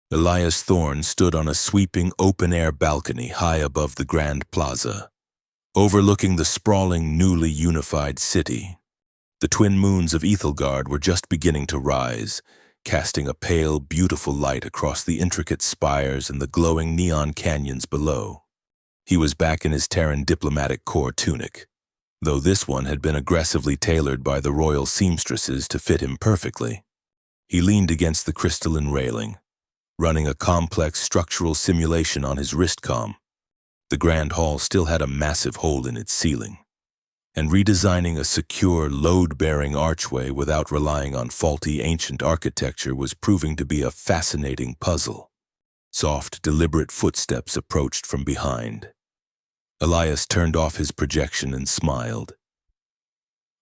Elias Thorne stood on a sweeping open-air balcony high above the Grand Plaza, overlooking the sprawling, newly unified city. The twin moons of Ethelgard were just beginning to rise, casting a pale, beautiful light across the intricate spires and the glowing neon canyons below. He was back in his Terran diplomatic corps tunic, though this one had been aggressively tailored by the royal seamstresses to fit him perfectly. He leaned against the crystalline railing, running a complex structural simulation on his wristcom. The Grand Hall still had a massive hole in its ceiling, and redesigning a secure, load-bearing archway without relying on faulty ancient architecture was proving to be a fascinating puzzle. Soft, deliberate footsteps approached from behind. Elias turned off his projection and smiled.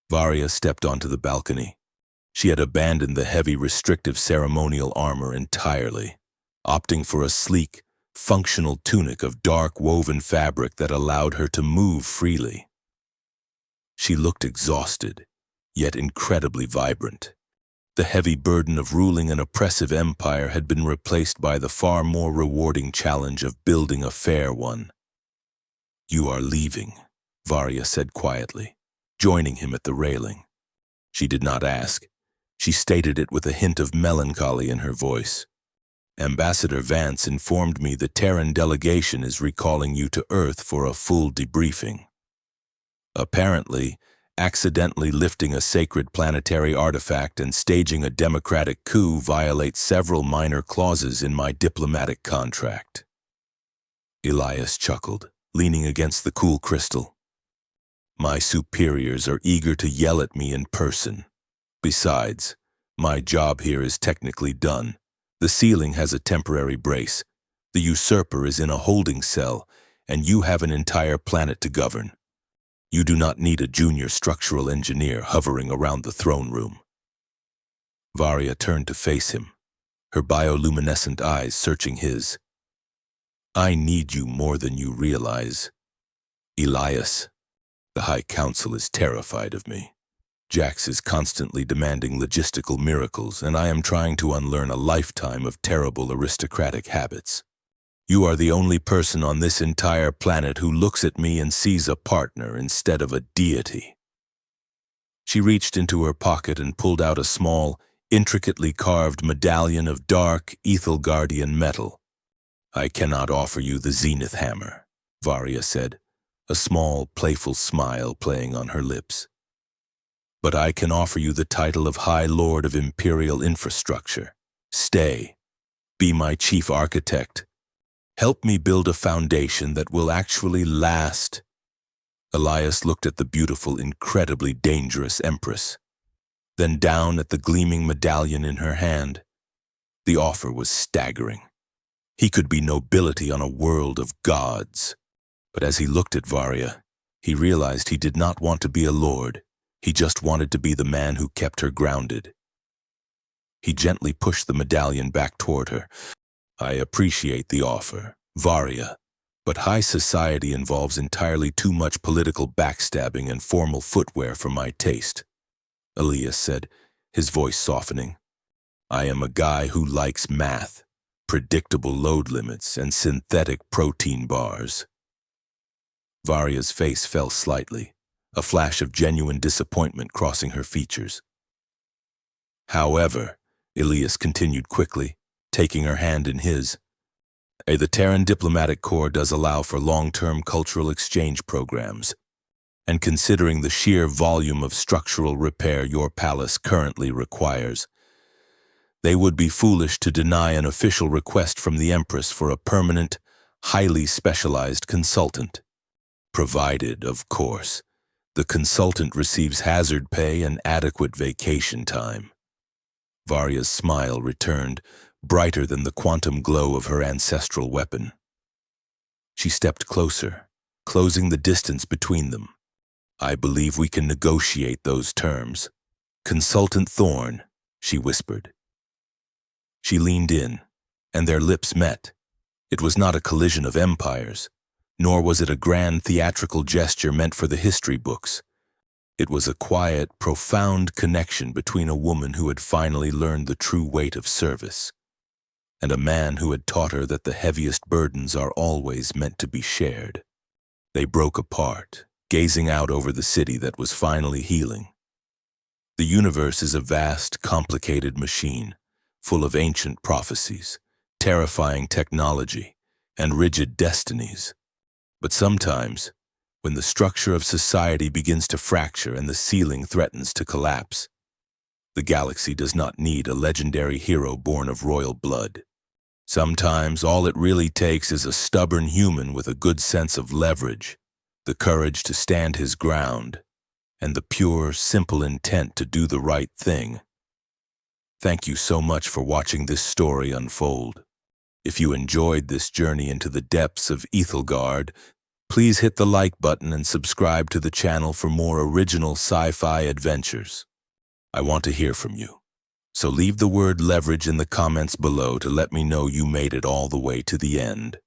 Varia stepped onto the balcony. She had abandoned the heavy, restrictive ceremonial armor entirely, opting for a sleek, functional tunic of dark woven fabric that allowed her to move freely. She looked exhausted, yet incredibly vibrant. The heavy burden of ruling an oppressive empire had been replaced by the far more rewarding challenge of building a fair one. "You are leaving," Varia said quietly, joining him at the railing. She did not ask. She stated it with a hint of melancholy in her voice. "Ambassador Vance informed me the Terran delegation is recalling you to Earth for a full debriefing. Apparently, accidentally lifting a sacred planetary artifact and staging a democratic coup violates several minor clauses in my diplomatic contract." Elias chuckled, leaning against the cool crystal. "My superiors are eager to yell at me in person. Besides, my job here is technically done. The ceiling has a temporary brace, the usurper is in a holding cell, and you have an entire planet to govern. You do not need a junior structural engineer hovering around the throne room." Varia turned to face him, her bioluminescent eyes searching his. "I need you more than you realize. Elias, the High Council is terrified of me. Jax is constantly demanding logistical miracles, and I am trying to unlearn a lifetime of terrible aristocratic habits. You are the only person on this entire planet who looks at me and sees a partner instead of a deity." She reached into her pocket and pulled out a small, intricately carved medallion of dark, Ethelgardian metal. "I cannot offer you the Zenith Hammer," Varia said, a small, playful smile playing on her lips. "But I can offer you the title of High Lord of Imperial Infrastructure. Stay. Be my chief architect. Help me build a foundation that will actually last." Elias looked at the beautiful, incredibly dangerous Empress, then down at the gleaming medallion in her hand. The offer was staggering. He could be nobility on a world of gods. But as he looked at Varia, he realized he did not want to be a lord. He just wanted to be the man who kept her grounded. He gently pushed the medallion back toward her. "I appreciate the offer, Varia, but high society involves entirely too much political backstabbing and formal footwear for my taste," Elias said, his voice softening. "I am a guy who likes math, predictable load limits, and synthetic protein bars." Varia's face fell slightly, a flash of genuine disappointment crossing her features. "However," Elias continued quickly, taking her hand in his, "the Terran Diplomatic Corps does allow for long-term cultural exchange programs, and considering the sheer volume of structural repair your palace currently requires, they would be foolish to deny an official request from the Empress for a permanent, highly specialized consultant. Provided, of course, the consultant receives hazard pay and adequate vacation time." Varia's smile returned, brighter than the quantum glow of her ancestral weapon. She stepped closer, closing the distance between them. "I believe we can negotiate those terms. Consultant Thorne," she whispered. She leaned in, and their lips met. It was not a collision of empires, nor was it a grand theatrical gesture meant for the history books. It was a quiet, profound connection between a woman who had finally learned the true weight of service and a man who had taught her that the heaviest burdens are always meant to be shared. They broke apart, gazing out over the city that was finally healing. The universe is a vast, complicated machine, full of ancient prophecies, terrifying technology, and rigid destinies. But sometimes, when the structure of society begins to fracture and the ceiling threatens to collapse, the galaxy does not need a legendary hero born of royal blood. Sometimes all it really takes is a stubborn human with a good sense of leverage, the courage to stand his ground, and the pure, simple intent to do the right thing. Thank you so much for watching this story unfold. If you enjoyed this journey into the depths of Ethelgard, please hit the like button and subscribe to the channel for more original sci-fi adventures. I want to hear from you, so leave the word leverage in the comments below to let me know you made it all the way to the end.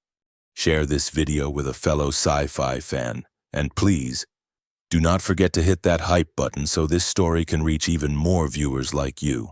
Share this video with a fellow sci-fi fan, and please, do not forget to hit that hype button so this story can reach even more viewers like you.